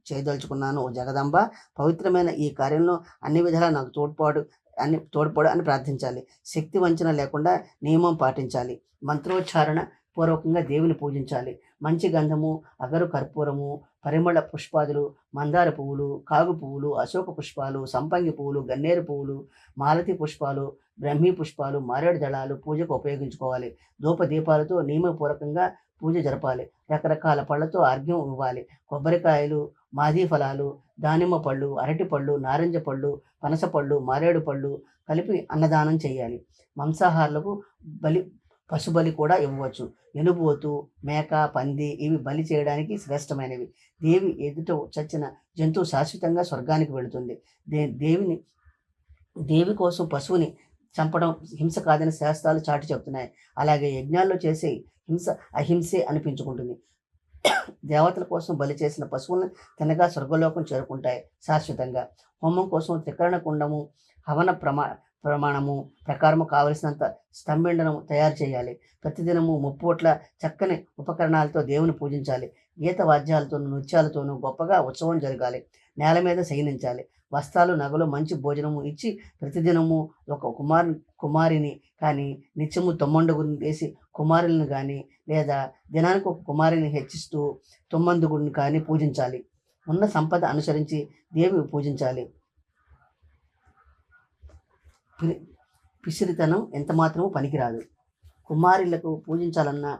చేయదలుచుకున్నాను. ఓ జగదంబ, పవిత్రమైన ఈ కార్యంలో అన్ని విధాలా నాకు తోడ్పాడు అని ప్రార్థించాలి. శక్తి వంచన లేకుండా నియమం పాటించాలి. మంత్రోచ్చారణ పూర్వకంగా దేవుని పూజించాలి. మంచి గంధము, అగరు కర్పూరము, పరిమళ పుష్పాదులు, మందార పువ్వులు, కాగు పువ్వులు, అశోక పుష్పాలు, సంపంగి పువ్వులు, గన్నేరు పువ్వులు, మాలతి పుష్పాలు, బ్రహ్మీ పుష్పాలు, మారేడు దళాలు పూజకు ఉపయోగించుకోవాలి. ధూప దీపాలతో నియమపూర్వకంగా పూజ జరపాలి. రకరకాల పళ్లతో అర్ఘ్యం ఇవ్వాలి. కొబ్బరికాయలు, మాదీ ఫలాలు, దానిమ్మ పళ్ళు, అరటి పళ్ళు, నారింజ పళ్ళు, పనస పళ్ళు, మారేడు పళ్ళు కలిపి అన్నదానం చేయాలి. మాంసాహారులకు పశుబలి కూడా ఇవ్వవచ్చు. ఎనుబోతు, మేక, పంది ఇవి బలి చేయడానికి శ్రేష్టమైనవి. దేవి ఎదుట చచ్చిన జంతువు శాశ్వతంగా స్వర్గానికి వెళుతుంది. దేవి కోసం పశువుని చంపడం హింస కాదని శాస్త్రాలు చాటి చెబుతున్నాయి. అలాగే యజ్ఞాల్లో చేసే హింస అహింసే అనిపించుకుంటుంది. దేవతల కోసం బలి చేసిన పశువులను తినగా స్వర్గలోకం చేరుకుంటాయి శాశ్వతంగా. హోమం కోసం త్రికరణ కుండము, హవన ప్రమాణము ప్రకారము కావలసినంత స్తంభిండనము తయారు చేయాలి. ప్రతిదినము 30 పూట్ల చక్కని ఉపకరణాలతో దేవుని పూజించాలి. గీత వాద్యాలతోనూ నృత్యాలతోనూ గొప్పగా ఉత్సవం జరగాలి. నేల మీద శయనించాలి. వస్త్రాలు, నగలు, మంచి భోజనము ఇచ్చి ప్రతిదినము ఒక కుమారిని కానీ నిత్యము 9 వేసి కుమారులను కానీ లేదా దినానికి ఒక కుమారిని హెచ్చిస్తూ 9 కానీ పూజించాలి. ఉన్న సంపద అనుసరించి దేవి పూజించాలి. పిసిరితనం ఎంత మాత్రమూ పనికిరాదు. కుమారులకు పూజించాలన్నా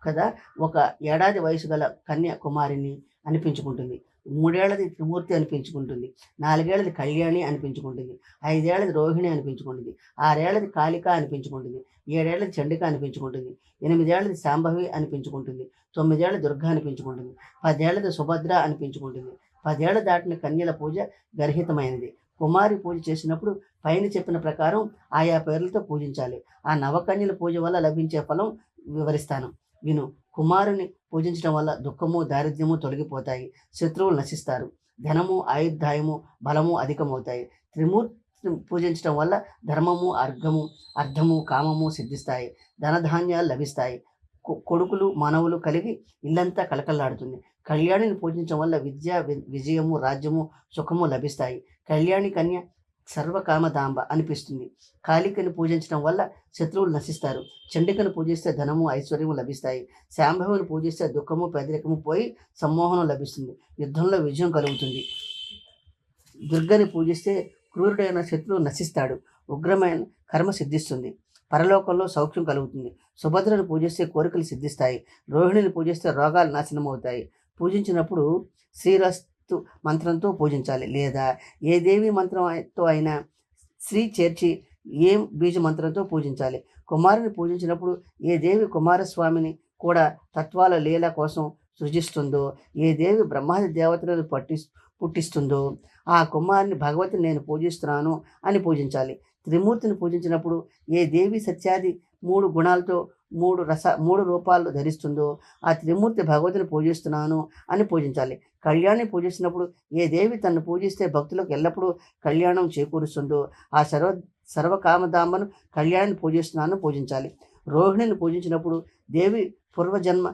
కదా ఒక ఏడాది వయసు గల కన్య కుమారిని అనిపించుకుంటుంది. 3 ఏళ్లది త్రిమూర్తి అనిపించుకుంటుంది. 4 ఏళ్లది కళ్యాణి అనిపించుకుంటుంది. 5 ఏళ్లది రోహిణి అనిపించుకుంటుంది. 6 ఏళ్లది కాళిక అనిపించుకుంటుంది. 7 ఏళ్లది చండిక అనిపించుకుంటుంది. 8 ఏళ్లది శాంభవి అనిపించుకుంటుంది. 9 ఏళ్ల దుర్గా అనిపించుకుంటుంది. 10 ఏళ్లది సుభద్ర అనిపించుకుంటుంది. 10 ఏళ్ల దాటిన కన్యల పూజ గర్హితమైనది. కుమారి పూజ చేసినప్పుడు పైన చెప్పిన ప్రకారం ఆయా పేర్లతో పూజించాలి. ఆ నవకన్యల పూజ వల్ల లభించే ఫలం వివరిస్తాను విను. కుమారుని పూజించడం వల్ల దుఃఖము, దారిద్ర్యము తొలగిపోతాయి. శత్రువులు నశిస్తారు. ధనము, ఆయుర్దాయము, బలము అధికమవుతాయి. త్రిమూర్తిని పూజించడం వల్ల ధర్మము, అర్థము, కామము సిద్ధిస్తాయి. ధనధాన్యాలు లభిస్తాయి. కొడుకులు, మనవులు కలిగి ఇల్లంతా కలకల్లాడుతుంది. కళ్యాణిని పూజించడం వల్ల విద్య, విజయము, రాజ్యము, సుఖము లభిస్తాయి. కళ్యాణి కన్య సర్వకామదాంబ అనిపిస్తుంది. కాళికని పూజించడం వల్ల శత్రువులు నశిస్తారు. చండికను పూజిస్తే ధనము, ఐశ్వర్యము లభిస్తాయి. శాంభవిని పూజిస్తే దుఃఖము, పేదరికము పోయి సమ్మోహనం లభిస్తుంది. యుద్ధంలో విజయం కలుగుతుంది. దుర్గని పూజిస్తే క్రూరుడైన శత్రువు నశిస్తాడు. ఉగ్రమైన కర్మ సిద్ధిస్తుంది. పరలోకంలో సౌఖ్యం కలుగుతుంది. సుభద్రను పూజిస్తే కోరికలు సిద్ధిస్తాయి. రోహిణిని పూజిస్తే రోగాలు నాశనమవుతాయి. పూజించినప్పుడు శ్రీరస్తు మంత్రంతో పూజించాలి. లేదా ఏ దేవి మంత్రంతో అయినా శ్రీ చేర్చి ఏం బీజ మంత్రంతో పూజించాలి. కుమారుని పూజించినప్పుడు ఏ దేవి కుమారస్వామిని కూడా తత్వాల లీల కోసం సృజిస్తుందో, ఏ దేవి బ్రహ్మాది దేవతలను పుట్టిస్తుందో ఆ కుమారుని భగవతిని నేను పూజిస్తున్నాను అని పూజించాలి. త్రిమూర్తిని పూజించినప్పుడు ఏ దేవి సత్యాది 3 గుణాలతో 3 రూపాలు ధరిస్తుందో ఆ త్రిమూర్తి భగవతిని పూజిస్తున్నాను అని పూజించాలి. కళ్యాణి పూజిస్తున్నప్పుడు ఏ దేవి తనను పూజిస్తే భక్తులకు ఎల్లప్పుడూ కళ్యాణం చేకూరుస్తుందో ఆ సర్వకామదాంబను కళ్యాణిని పూజిస్తున్నాను పూజించాలి. రోహిణిని పూజించినప్పుడు దేవి పూర్వజన్మ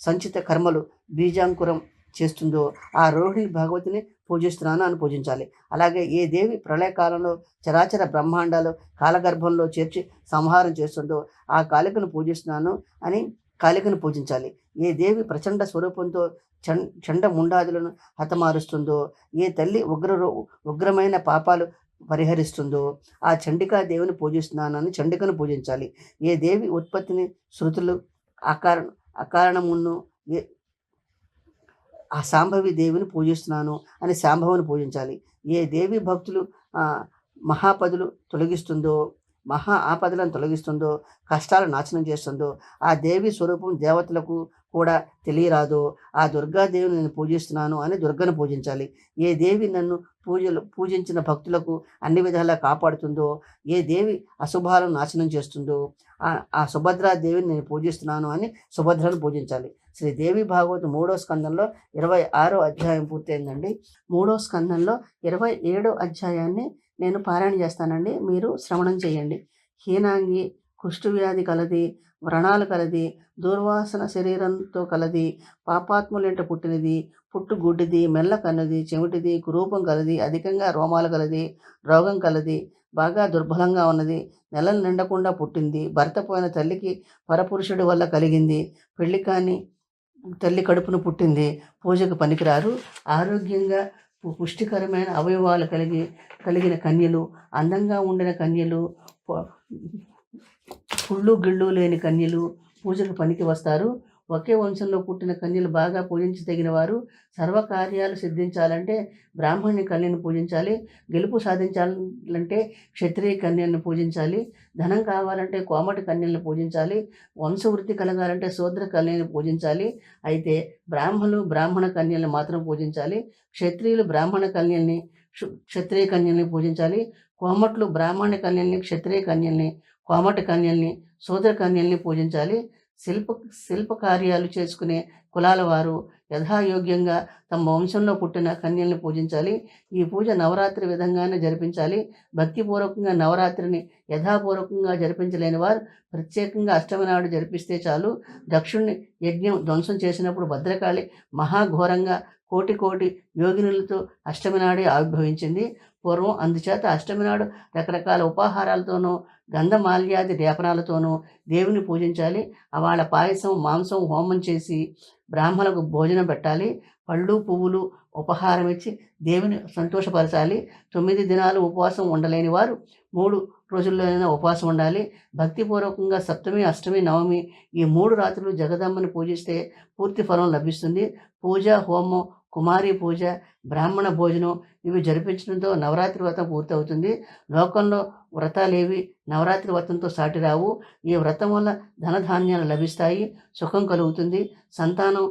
సంచిత కర్మలు బీజాంకురం చేస్తుందో ఆ రోహిణి భగవతిని పూజిస్తున్నాను అని పూజించాలి. అలాగే ఏ దేవి ప్రళయకాలంలో చరాచర బ్రహ్మాండాలు కాలగర్భంలో చేర్చి సంహారం చేస్తుందో ఆ కాళికను పూజిస్తున్నాను అని కాళికను పూజించాలి. ఏ దేవి ప్రచండ స్వరూపంతో చండ ముండాదులను హతమారుస్తుందో ఏ తల్లి ఉగ్రమైన పాపాలు పరిహరిస్తుందో ఆ చండికా దేవిని పూజిస్తున్నానని చండికను పూజించాలి. ఏ దేవి ఉత్పత్తిని శృతులు అకారణమును ఆ శాంభవి దేవిని పూజిస్తున్నాను అని శాంభవిని పూజించాలి. ఏ దేవి భక్తులు మహా ఆపదలను తొలగిస్తుందో కష్టాలు నాశనం చేస్తుందో ఆ దేవి స్వరూపం దేవతలకు కూడా తెలియరాదో ఆ దుర్గాదేవిని నేను పూజిస్తున్నాను అని దుర్గను పూజించాలి. ఏ దేవి నన్ను పూజించిన భక్తులకు అన్ని విధాలా కాపాడుతుందో ఏ దేవి అశుభాలను నాశనం చేస్తుందో ఆ సుభద్రాదేవిని నేను పూజిస్తున్నాను అని సుభద్రను పూజించాలి. శ్రీ దేవి భాగవతం 3వ స్కందంలో 26వ అధ్యాయం పూర్తయిందండి. 3వ స్కందంలో 27వ అధ్యాయాన్ని నేను పారాయణ చేస్తానండి. మీరు శ్రవణం చేయండి. హీనాంగి, కుష్ఠవ్యాధి కలది, వ్రణాలు కలది, దుర్వాసన శరీరంతో కలది, పాపాత్ములంట పుట్టినది, పుట్టుగుడ్డిది, మెల్ల కన్నది, చెవిటిది, కురూపం కలది, అధికంగా రోమాలు కలది, రోగం కలది, బాగా దుర్బలంగా ఉన్నది, నెలలు నిండకుండా పుట్టింది, భర్త పోయిన తల్లికి పరపురుషుడి వల్ల కలిగింది, పెళ్లి కాని తల్లి కడుపున పుట్టింది, పూజకు పనికిరారు, ఆరోగ్యంగా పుష్టికరమైన అవయవాలు కలిగిన కన్యలు, అందంగా ఉండిన కన్యలు, పుళ్ళు గిళ్ళు లేని కన్యలు పూజకు పనికి వస్తారు. ఒకే వంశంలో పుట్టిన కన్యలు బాగా పూజించదగిన వారు. సర్వకార్యాలు సిద్ధించాలంటే బ్రాహ్మణి కన్యను పూజించాలి. గెలుపు సాధించాలంటే క్షత్రియ కన్యలను పూజించాలి. ధనం కావాలంటే కోమటి కన్యలను పూజించాలి. వంశవృద్ధి కలగాలంటే శూద్ర కన్యను పూజించాలి. అయితే బ్రాహ్మణ కన్యలను మాత్రం పూజించాలి. క్షత్రియులు బ్రాహ్మణ కన్యల్ని, క్షత్రియ కన్యల్ని పూజించాలి. కోమట్లు బ్రాహ్మణ కన్యల్ని, క్షత్రియ కన్యల్ని, కోమటి కన్యల్ని, శూద్ర కన్యల్ని పూజించాలి. శిల్ప కార్యాలు చేసుకునే కులాల వారు యథాయోగ్యంగా తమ వంశంలో పుట్టిన కన్యల్ని పూజించాలి. ఈ పూజ నవరాత్రి విధంగానే జరిపించాలి. భక్తిపూర్వకంగా నవరాత్రిని యథాపూర్వకంగా జరిపించలేని వారు ప్రత్యేకంగా అష్టమి నాడు జరిపిస్తే చాలు. దక్షుణ్ణి యజ్ఞం ధ్వంసం చేసినప్పుడు భద్రకాళి మహాఘోరంగా కోటి యోగినులతో అష్టమి నాడే ఆవిర్భవించింది పూర్వం. అందుచేత అష్టమి నాడు రకరకాల ఉపాహారాలతోనూ గంధమాల్యాది లేపనాలతోనూ దేవుని పూజించాలి. వాళ్ళ పాయసం, మాంసం హోమం చేసి బ్రాహ్మణులకు భోజనం పెట్టాలి. పళ్ళు పువ్వులు ఉపహారం ఇచ్చి దేవుని సంతోషపరచాలి. 9 దినాలు ఉపవాసం ఉండలేని వారు 3 రోజుల్లోనైనా ఉపవాసం ఉండాలి. భక్తిపూర్వకంగా సప్తమి, అష్టమి, నవమి ఈ 3 రాత్రులు జగదమ్మని పూజిస్తే పూర్తి ఫలం లభిస్తుంది. పూజ, హోమం, కుమారి పూజ, బ్రాహ్మణ భోజనం ఇవి జరిపించడంతో నవరాత్రి వ్రతం పూర్తవుతుంది. లోకంలో వ్రతాలేవి నవరాత్రి వ్రతంతో సాటి రావు. ఈ వ్రతం వల్ల ధనధాన్యాలు లభిస్తాయి, సుఖం కలుగుతుంది, సంతానం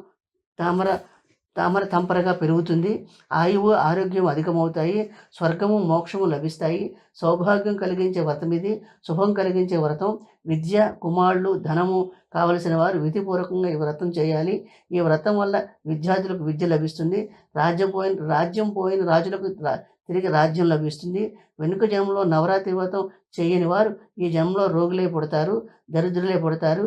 తంపరగా పెరుగుతుంది, ఆయువు ఆరోగ్యం అధికమవుతాయి, స్వర్గము మోక్షము లభిస్తాయి. సౌభాగ్యం కలిగించే వ్రతం ఇది, శుభం కలిగించే వ్రతం. విద్య, కుమారులు, ధనము కావలసిన వారు విధిపూర్వకంగా ఈ వ్రతం చేయాలి. ఈ వ్రతం వల్ల విద్యార్థులకు విద్య లభిస్తుంది. రాజ్యం పోయిన రాజులకు తిరిగి రాజ్యం లభిస్తుంది. వెనుక జన్మలో నవరాత్రి వ్రతం చేయని వారు ఈ జన్మలో రోగులై పుడతారు, దరిద్రులై పుడతారు,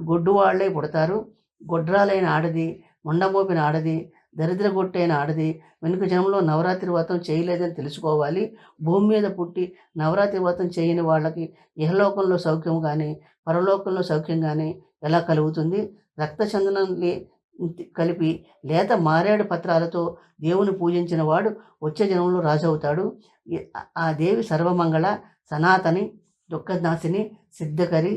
గొడ్డువాళ్లై పుడతారు. గొడ్రాలైన ఆడది, మొండమోపిన ఆడది, దరిద్రగొట్టైన ఆడది వెనుక జన్మలో నవరాత్రి వ్రతం చేయలేదని తెలుసుకోవాలి. భూమి మీద పుట్టి నవరాత్రి వ్రతం చేయని వాళ్ళకి ఇహలోకంలో సౌఖ్యం కానీ పరలోకంలో సౌఖ్యం కానీ ఎలా కలుగుతుంది? రక్తచందనం కలిపి లేత మారేడు పత్రాలతో దేవుని పూజించిన వాడు వచ్చే జన్మలో రాజు అవుతాడు. ఆ దేవి సర్వమంగళ, సనాతని, దుఃఖనాశిని, సిద్ధకరి,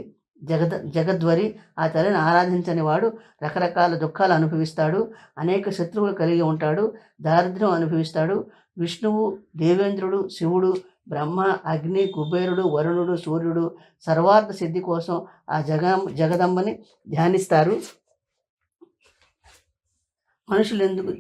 జగద్వరి. ఆ తల్లిని ఆరాధించని వాడు రకరకాల దుఃఖాలు అనుభవిస్తాడు, అనేక శత్రువులు కలిగి ఉంటాడు, దారిద్ర్యం అనుభవిస్తాడు. విష్ణువు, దేవేంద్రుడు, శివుడు, బ్రహ్మ, అగ్ని, కుబేరుడు, వరుణుడు, సూర్యుడు సర్వార్థ సిద్ధి కోసం ఆ జగదంబని ధ్యానిస్తారు. మనుషులు ఎందుకు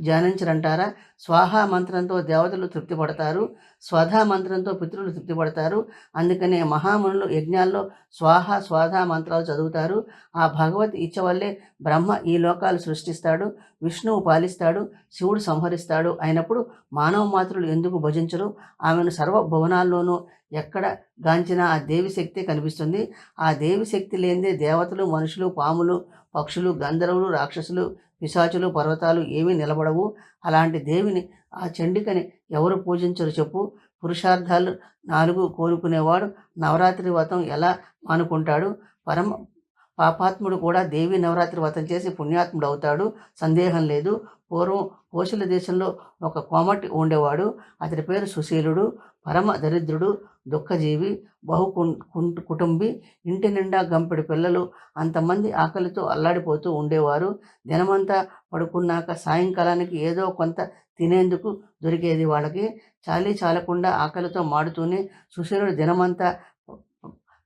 ధ్యానించరంటారా? స్వాహా మంత్రంతో దేవతలు తృప్తి పడతారు, స్వధా మంత్రంతో పితృలు తృప్తి పడతారు. అందుకనే మహామునులు యజ్ఞాల్లో స్వాహా స్వాధా మంత్రాలు చదువుతారు. ఆ భగవత్ ఇచ్చ వల్లే బ్రహ్మ ఈ లోకాలు సృష్టిస్తాడు, విష్ణువు పాలిస్తాడు, శివుడు సంహరిస్తాడు. అయినప్పుడు మానవ మాతృలు ఎందుకు భజించరు? ఆమెను సర్వభువనాల్లోనూ ఎక్కడ గాంచినా ఆ దేవి శక్తి కనిపిస్తుంది. ఆ దేవి శక్తి లేనిదే దేవతలు, మనుషులు, పాములు, పక్షులు, గంధర్వులు, రాక్షసులు, పిశాచులు, పర్వతాలు ఏమీ నిలబడవు. అలాంటి దేవిని, ఆ చండికని ఎవరు పూజించరు చెప్పు? పురుషార్థాలు 4 కోరుకునేవాడు నవరాత్రి వ్రతం ఎలా మానుకుంటాడు? పరమ పాపాత్ముడు కూడా దేవి నవరాత్రి వ్రతం చేసి పుణ్యాత్ముడు అవుతాడు, సందేహం లేదు. పూర్వం కోశల దేశంలో ఒక కోమటి ఉండేవాడు. అతడి పేరు సుశీలుడు. పరమ దరిద్రుడు, దుఃఖజీవి, కుటుంబి. ఇంటి నిండా గంపెడు పిల్లలు. అంతమంది ఆకలితో అల్లాడిపోతూ ఉండేవారు. దినమంతా పడుకున్నాక సాయంకాలానికి ఏదో కొంత తినేందుకు దొరికేది వాళ్ళకి. చాలీ చాలకుండా ఆకలితో మాడుతూనే సుశీలుడు దినమంతా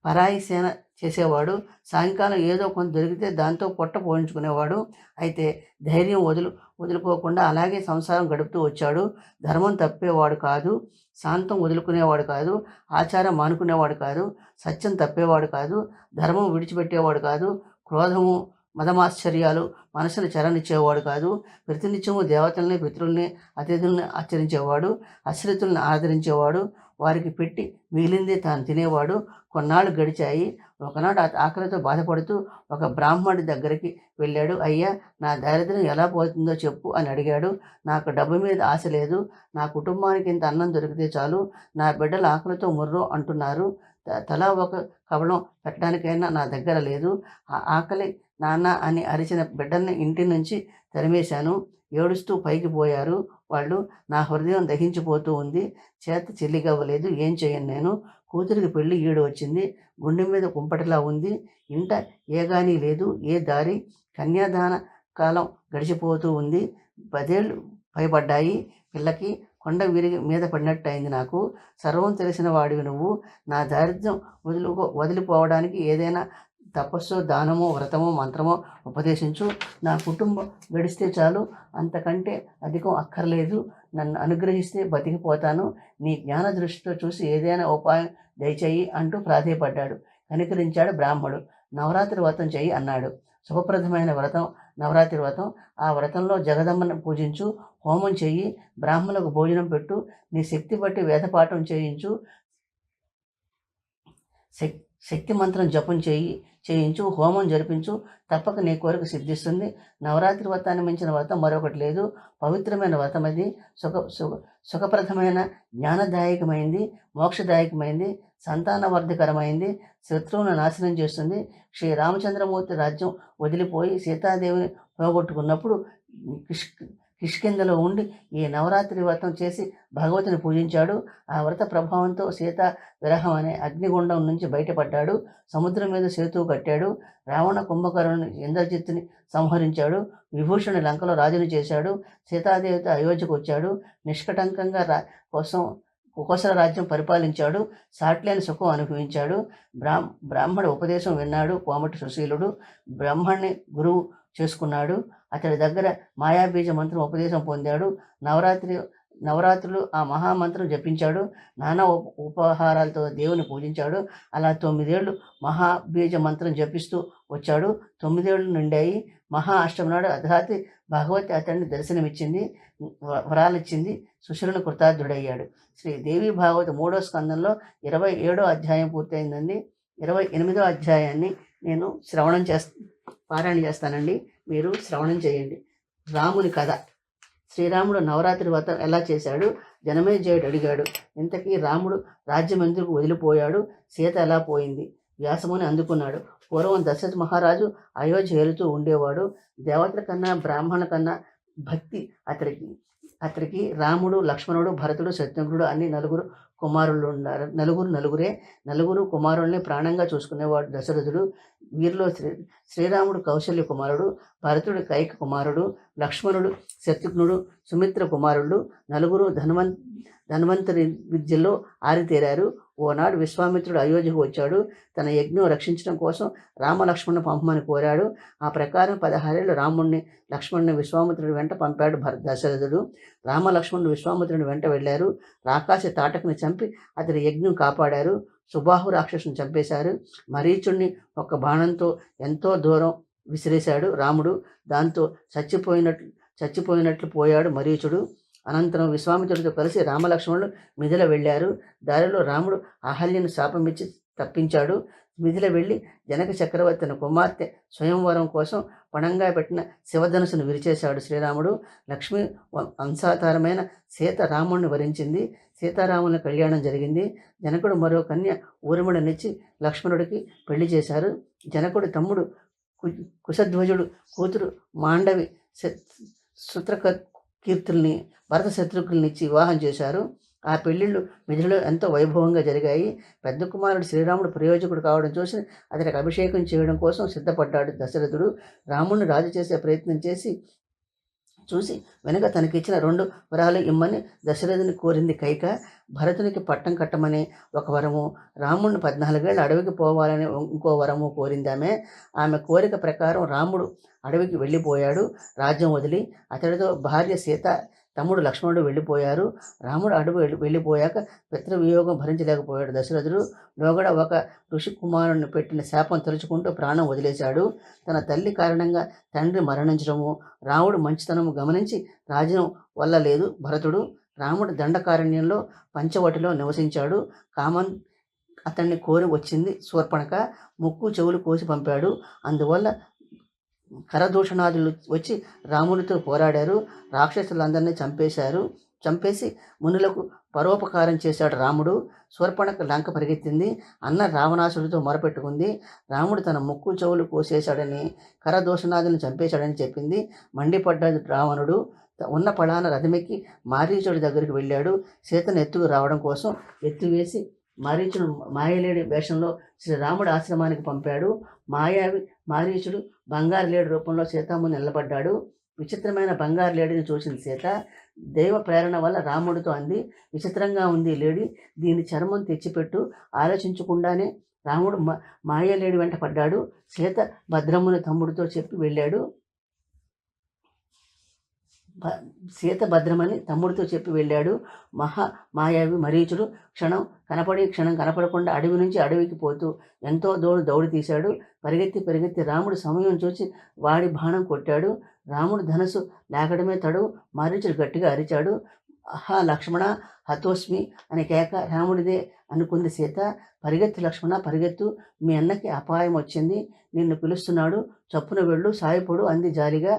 పరాయి సేన చేసేవాడు. సాయంకాలం ఏదో కొంత దొరికితే దాంతో పొట్ట పోయించుకునేవాడు. అయితే ధైర్యం వదులుకోకుండా అలాగే సంసారం గడుపుతూ వచ్చాడు. ధర్మం తప్పేవాడు కాదు, శాంతం వదులుకునేవాడు కాదు, ఆచారం మానుకునేవాడు కాదు, సత్యం తప్పేవాడు కాదు, ధర్మం విడిచిపెట్టేవాడు కాదు, క్రోధము మదమాశ్చర్యాలు మనసును చెరనిచ్చేవాడు కాదు. ప్రతినిత్యము దేవతల్ని, పితృల్ని, అతిథుల్ని ఆచరించేవాడు, అశ్రితుల్ని ఆదరించేవాడు, వారికి పెట్టి మిగిలిందే తాను తినేవాడు. కొన్నాళ్ళు గడిచాయి. ఒకనాడు ఆకలితో బాధపడుతూ ఒక బ్రాహ్మణుడి దగ్గరికి వెళ్ళాడు. అయ్యా, నా దారిద్ర్యం ఎలా పోతుందో చెప్పు అని అడిగాడు. నాకు డబ్బు మీద ఆశ లేదు. నా కుటుంబానికి ఇంత అన్నం దొరికితే చాలు. నా బిడ్డలు ఆకలితో ముర్రో అంటున్నారు. తలా ఒక కవళం పెట్టడానికైనా నా దగ్గర లేదు. ఆ ఆకలి నాన్న అని అరిచిన బిడ్డల్ని ఇంటి నుంచి తరిమేశాను. ఏడుస్తూ పైకి పోయారు వాళ్ళు. నా హృదయం దహించిపోతూ ఉంది. చేత చెల్లిగవ్వలేదు. ఏం చేయను నేను? కూతురికి పెళ్లి ఈడు వచ్చింది. గుండె మీద కుంపటిలా ఉంది. ఇంట ఏ గానీ లేదు, ఏ దారి. కన్యాదాన కాలం గడిచిపోతూ ఉంది. 10 ఏళ్ళు పైబడ్డాయి పిల్లకి. కొండ విరిగి మీద పడినట్టు అయింది నాకు. సర్వం తెలిసిన వాడివి నువ్వు. నా దారిద్ర్యం వదిలిపోవడానికి ఏదైనా తపస్సు, దానమో, వ్రతమో, మంత్రమో ఉపదేశించు. నా కుటుంబం గడిస్తే చాలు, అంతకంటే అధికం అక్కర్లేదు. నన్ను అనుగ్రహిస్తే బతికిపోతాను. నీ జ్ఞాన దృష్టితో చూసి ఏదైనా ఉపాయం దయచేయి అంటూ ప్రాధేయపడ్డాడు. కనికరించాడు బ్రాహ్మడు. నవరాత్రి వ్రతం చెయ్యి అన్నాడు. శుభప్రదమైన వ్రతం నవరాత్రి వ్రతం. ఆ వ్రతంలో జగదమ్మను పూజించు, హోమం చెయ్యి, బ్రాహ్మణులకు భోజనం పెట్టు, నీ శక్తి బట్టి వేదపాఠం చేయించు, శక్తి మంత్రం జపం చేయించు, హోమం జరిపించు. తప్పక నీ కోరిక సిద్ధిస్తుంది. నవరాత్రి వ్రతాన్ని మించిన వ్రతం మరొకటి లేదు. పవిత్రమైన వ్రతం అది. సుఖప్రదమైన, జ్ఞానదాయకమైంది, మోక్షదాయకమైంది, సంతానవర్ధకరమైంది, శత్రువును నాశనం చేస్తుంది. శ్రీరామచంద్రమూర్తి రాజ్యం వదిలిపోయి సీతాదేవిని పోగొట్టుకున్నప్పుడు కిష్కింధలో ఉండి ఈ నవరాత్రి వ్రతం చేసి భగవతిని పూజించాడు. ఆ వ్రత ప్రభావంతో సీత విరహం అనే అగ్నిగుండం నుంచి బయటపడ్డాడు. సముద్రం మీద సేతువు కట్టాడు. రావణ కుంభకర్ణుని, ఇంద్రజిత్తుని సంహరించాడు. విభూషణుని లంకలో రాజుని చేశాడు. సీతాదేవితో అయోధ్యకు వచ్చాడు. నిష్కటంకంగా కోసల రాజ్యం పరిపాలించాడు. సాట్లేని సుఖం అనుభవించాడు. బ్రాహ్మణ ఉపదేశం విన్నాడు కోమటి సుశీలుడు. బ్రహ్మణ్ణి గురువు చేసుకున్నాడు. అతడి దగ్గర మాయాబీజ మంత్రం ఉపదేశం పొందాడు. నవరాత్రులు ఆ మహామంత్రం జపించాడు. నానా ఉపహారాలతో దేవుని పూజించాడు. అలా 9 ఏళ్ళు మహాబీజ మంత్రం జపిస్తూ వచ్చాడు. 9 ఏళ్ళు నిండాయి. మహా అష్టమి నాడు అర్ధరాత్రి భగవతి అతడిని దర్శనమిచ్చింది, వరాలిచ్చింది. సుశీలుని కృతార్థుడయ్యాడు. శ్రీ దేవి భాగవత 3వ స్కందంలో 27వ అధ్యాయం పూర్తయిందండి. 28వ అధ్యాయాన్ని నేను పారాయణ చేస్తానండి. మీరు శ్రవణం చేయండి. రాముని కథ. శ్రీరాముడు నవరాత్రి వ్రతం ఎలా చేశాడు? జనమేజయుడు అడిగాడు. ఇంతకీ రాముడు రాజ్యం ఎందుకు వదిలిపోయాడు? సీత ఎలా పోయింది? వ్యాసముని అందుకున్నాడు. పూర్వం దశరథ మహారాజు అయోధ్య వెళుతూ ఉండేవాడు. దేవతల కన్నా, బ్రాహ్మణుల కన్నా భక్తి అతడికి రాముడు, లక్ష్మణుడు, భరతుడు, శత్రుఘ్నుడు అని 4 కుమారులు ఉన్నారు. నలుగురు కుమారుల్ని ప్రాణంగా చూసుకునేవాడు దశరథుడు. వీరిలో శ్రీరాముడు కౌశల్య కుమారుడు, భరతుడు కైక కుమారుడు, లక్ష్మణుడు శత్రుఘ్నుడు సుమిత్ర కుమారుడు. 4 ధన్వంతరి విద్యలో ఆరితేరారు. ఓనాడు విశ్వామిత్రుడు అయోధ్యకు వచ్చాడు. తన యజ్ఞం రక్షించడం కోసం రామలక్ష్మణ్ణి పంపమని కోరాడు. ఆ ప్రకారం 16 ఏళ్ళు రాముణ్ణి లక్ష్మణుని విశ్వామిత్రుడి వెంట పంపాడు దశరథుడు. రామలక్ష్మణుడు విశ్వామిత్రుని వెంట వెళ్ళారు. రాకాసి తాటకుని చంపి అతడి యజ్ఞం కాపాడారు. సుబాహు రాక్షసుని చంపేశారు. మరీచుణ్ణి ఒక బాణంతో ఎంతో దూరం విసిరేశాడు రాముడు. దాంతో చచ్చిపోయినట్లు పోయాడు మరీచుడు. అనంతరం విశ్వామిత్రుడితో కలిసి రామలక్ష్మణులు మిథిల వెళ్ళారు. దారిలో రాముడు అహల్యను శాపమిచ్చి తప్పించాడు. మిథిల వెళ్ళి జనక చక్రవర్తి తన కుమార్తె స్వయంవరం కోసం పణంగా పెట్టిన శివధనుసును విరిచేశాడు శ్రీరాముడు. లక్ష్మి వంశాధారమైన సీత రాముడిని వరించింది. సీతారాముల కళ్యాణం జరిగింది. జనకుడు మరో కన్య ఊర్మిళనిచ్చి లక్ష్మణుడికి పెళ్లి చేశారు. జనకుడు తమ్ముడు కుశధ్వజుడు కూతురు మాండవి కీర్తుల్ని భరత శత్రుఘ్నుల్నిచ్చి వివాహం చేశారు. ఆ పెళ్లిళ్ళు మిథిలలో ఎంతో వైభవంగా జరిగాయి. పెద్ద కుమారుడు శ్రీరాముడు ప్రయోజకుడు కావడం చూసి అతనికి అభిషేకం చేయడం కోసం సిద్ధపడ్డాడు దశరథుడు. రాముడిని రాజు చేసే ప్రయత్నం చూసి వెనుక తనకిచ్చిన 2 వరాలు ఇమ్మని దశరథుని కోరింది కైక. భరతునికి పట్టం కట్టమని ఒక వరము, రాముడిని 14 ఏళ్ళు అడవికి పోవాలని ఇంకో వరము కోరింది ఆమె కోరిక ప్రకారం రాముడు అడవికి వెళ్ళిపోయాడు. రాజ్యం వదిలి అతడితో భార్య సీత, తమ్ముడు లక్ష్మణుడు వెళ్ళిపోయారు. రాముడు అడవి వెళ్ళిపోయాక పితృవియోగం భరించలేకపోయాడు దశరథుడు. లోగడ ఒక ఋషి కుమారుని పెట్టిన శాపం తలుచుకుంటూ ప్రాణం వదిలేశాడు. తన తల్లి కారణంగా తండ్రి మరణించడము, రాముడు మంచితనము గమనించి రాజ్యం వల్ల లేదు భరతుడు. రాముడు దండకారణ్యంలో పంచవటిలో నివసించాడు. కామన్ అతన్ని కోరి వచ్చింది శూర్పణఖ. ముక్కు చెవులు కోసి పంపాడు. అందువల్ల కరదూషణాదులు వచ్చి రామునితో పోరాడారు. రాక్షసులందరినీ చంపేసి మునులకు పరోపకారం చేశాడు రాముడు. శూర్పణఖ లంక పరిగెత్తింది. అన్న రావణాసుడితో మొరపెట్టుకుంది. రాముడు తన ముక్కు చెవులు కోసేశాడని, కరదూషణాదులను చంపేశాడని చెప్పింది. మండిపడ్డాడు రావణుడు. ఉన్న పళాన రథమెక్కి మారీచుడి దగ్గరికి వెళ్ళాడు. సీతను ఎత్తుకు రావడం కోసం ఎత్తువేసి మారీచుడు మాయలేడి వేషంలో శ్రీరాముడి ఆశ్రమానికి పంపాడు. మారీచుడు బంగారు లేడి రూపంలో సీతాముని నిలబడ్డాడు. విచిత్రమైన బంగారు లేడిని చూసింది సీత. దైవ ప్రేరణ వల్ల రాముడితో అంది, విచిత్రంగా ఉంది లేడి, దీని చర్మం తెచ్చిపెట్టు. ఆలోచించకుండానే రాముడు మాయలేడి వెంట పడ్డాడు. సీత భద్రముని తమ్ముడితో చెప్పి వెళ్ళాడు. సీత భద్రమని తమ్ముడితో చెప్పి వెళ్ళాడు. మాయావి మరీచుడు క్షణం కనపడకుండా అడవి నుంచి అడవికి పోతూ ఎంతో దౌడి తీశాడు. పరిగెత్తి రాముడు సమయం చూసి వాడి బాణం కొట్టాడు. రాముడు ధనస్సు లాగడమే తడువు. మరీచుడు గట్టిగా అరిచాడు. లక్ష్మణ హతోస్మి అనే కేక రాముడిదే అనుకుంది సీత. పరిగెత్తు లక్ష్మణ పరిగెత్తు, మీ అన్నకి అపాయం వచ్చింది, నిన్ను పిలుస్తున్నాడు, చప్పున వెళ్ళు, సాయపడు అంది జాలిగా.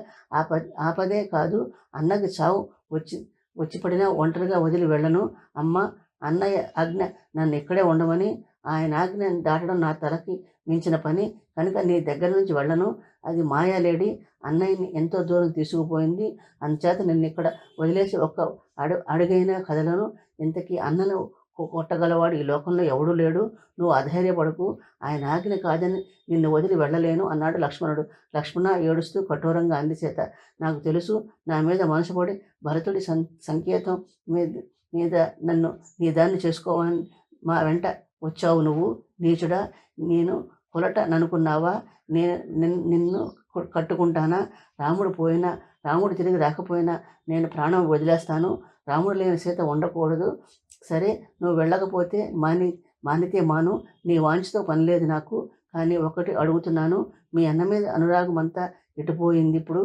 ఆపదే కాదు, అన్నకి చావు వచ్చి పడినా ఒంటరిగా వదిలి వెళ్ళను. అన్నయ్య ఆజ్ఞ నన్ను ఇక్కడే ఉండమని, ఆయన ఆజ్ఞ దాటడం నా తలకి మించిన పని కనుక నీ దగ్గర నుంచి వెళ్ళను. అది మాయాలేడి అన్నయ్యని ఎంతో దూరం తీసుకుపోయింది. అందుచేత నిన్ను ఇక్కడ వదిలేసి ఒక్క అడుగైనా కదలను. ఇంతకీ అన్నను కొట్టగలవాడు ఈ లోకంలో ఎవడూ లేడు. నువ్వు అధైర్యపడకు, ఆయన ఆజ్ఞ కాదని నిన్ను వదిలి వెళ్ళలేను అన్నాడు లక్ష్మణుడు. లక్ష్మణ ఏడుస్తూ కఠోరంగా అంది సీత, నాకు తెలుసు, నా మీద మనసు పడి భరతుడి సంకేతం మీద నన్ను నీ దాన్ని చేసుకోవాలని మా వెంట వచ్చావు నువ్వు. నీచుడా, నేను కొలట ననుకున్నావా? నిన్ను కట్టుకుంటానా? రాముడు తిరిగి రాకపోయినా నేను ప్రాణం వదిలేస్తాను. రాముడు లేని సీత ఉండకూడదు. సరే, నువ్వు వెళ్ళకపోతే మానితే మాను, నీ వాంఛతో పని లేదు నాకు. కానీ ఒకటి అడుగుతున్నాను, మీ అన్న మీద అనురాగం అంతా ఎటుపోయింది ఇప్పుడు?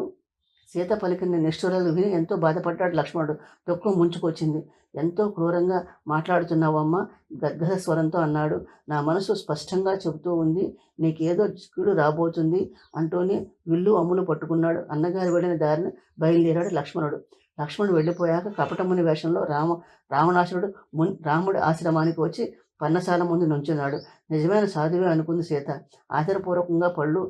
సీత పలికిన నిష్ఠురాలు విని ఎంతో బాధపడ్డాడు లక్ష్మణుడు. దుఃఖం ముంచుకొచ్చింది. ఎంతో క్రూరంగా మాట్లాడుతున్నావమ్మా, గద్గద స్వరంతో అన్నాడు. నా మనసు స్పష్టంగా చెబుతూ ఉంది, నీకేదో కీడు రాబోతుంది అంటూనే విల్లు అమ్ములు పట్టుకున్నాడు. అన్నగారు వెళ్ళిన దారిని బయలుదేరాడు లక్ష్మణుడు వెళ్ళిపోయాక కపటముని వేషంలో రావణాసురుడు రాముడి ఆశ్రమానికి వచ్చి పన్నశాల ముందు నుంచున్నాడు. నిజమైన సాధువే అనుకుంది సీత. ఆదరపూర్వకంగా పళ్ళు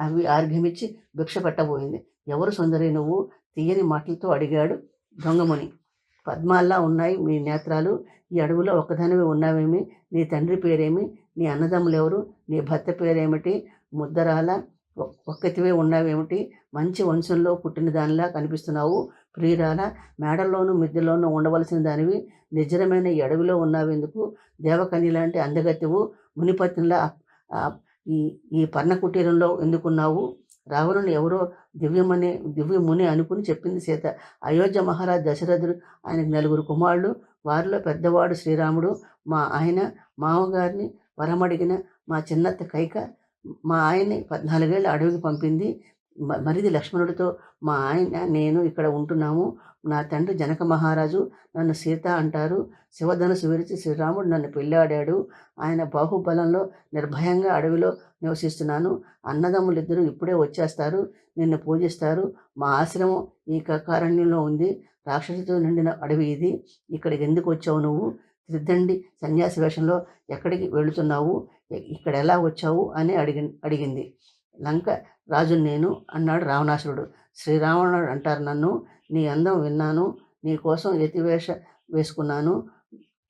అవి ఆర్ఘ్యమిచ్చి భిక్ష పెట్టబోయింది. ఎవరు సుందరి నువ్వు? తీయని మాటలతో అడిగాడు దొంగముని. పద్మాల్లా ఉన్నాయి మీ నేత్రాలు, ఈ అడవిలో ఒక్కదానివి ఉన్నావేమి? నీ తండ్రి పేరేమి? నీ అన్నదమ్ములెవరు? నీ భర్త పేరేమిటి? ముద్దరాల ఒక్కతివే ఉన్నావేమిటి? మంచి వంశంలో పుట్టిన దానిలా కనిపిస్తున్నావు. ప్రియురాల, మేడల్లోనూ మిద్దెల్లోనూ ఉండవలసిన దానివి నిర్జనమైన ఈ అడవిలో ఉన్నావెందుకు? దేవకన్య లాంటి అందగత్తెవు మునిపత్నిలా ఈ ఈ పర్ణకుటీరంలో ఎందుకున్నావు? రావణుని ఎవరో దివ్యముని అనుకుని చెప్పింది సీత. అయోధ్య మహారాజు దశరథుడు, ఆయనకు 9 కుమారులు. వారిలో పెద్దవాడు శ్రీరాముడు. మా ఆయన మామగారిని వరమడిగిన మా చిన్నత్త కైక మా ఆయన్ని 14 ఏళ్ళ అడవికి పంపింది. మరిది లక్ష్మణుడితో మా ఆయన నేను ఇక్కడ ఉంటున్నాము. నా తండ్రి జనక మహారాజు నన్ను సీత అంటారు. శివధనుసు విరిచి శ్రీరాముడు నన్ను పెళ్ళాడాడు. ఆయన బాహుబలంలో నిర్భయంగా అడవిలో నివసిస్తున్నాను. అన్నదమ్ములిద్దరూ ఇప్పుడే వచ్చేస్తారు, నిన్ను పూజిస్తారు. మా ఆశ్రమం ఈ కకారణ్యంలో ఉంది. రాక్షసుతో నిండిన అడవి ఇది. ఇక్కడికి ఎందుకు వచ్చావు నువ్వు? త్రిదండి సన్యాసి వేషంలో ఎక్కడికి వెళుతున్నావు? ఇక్కడ ఎలా వచ్చావు అని అడిగింది. లంక రాజుని నేను అన్నాడు రావణాసురుడు. శ్రీరావణుడు అంటారు నన్ను. నీ అందం విన్నాను, నీ కోసం యతివేష వేసుకున్నాను.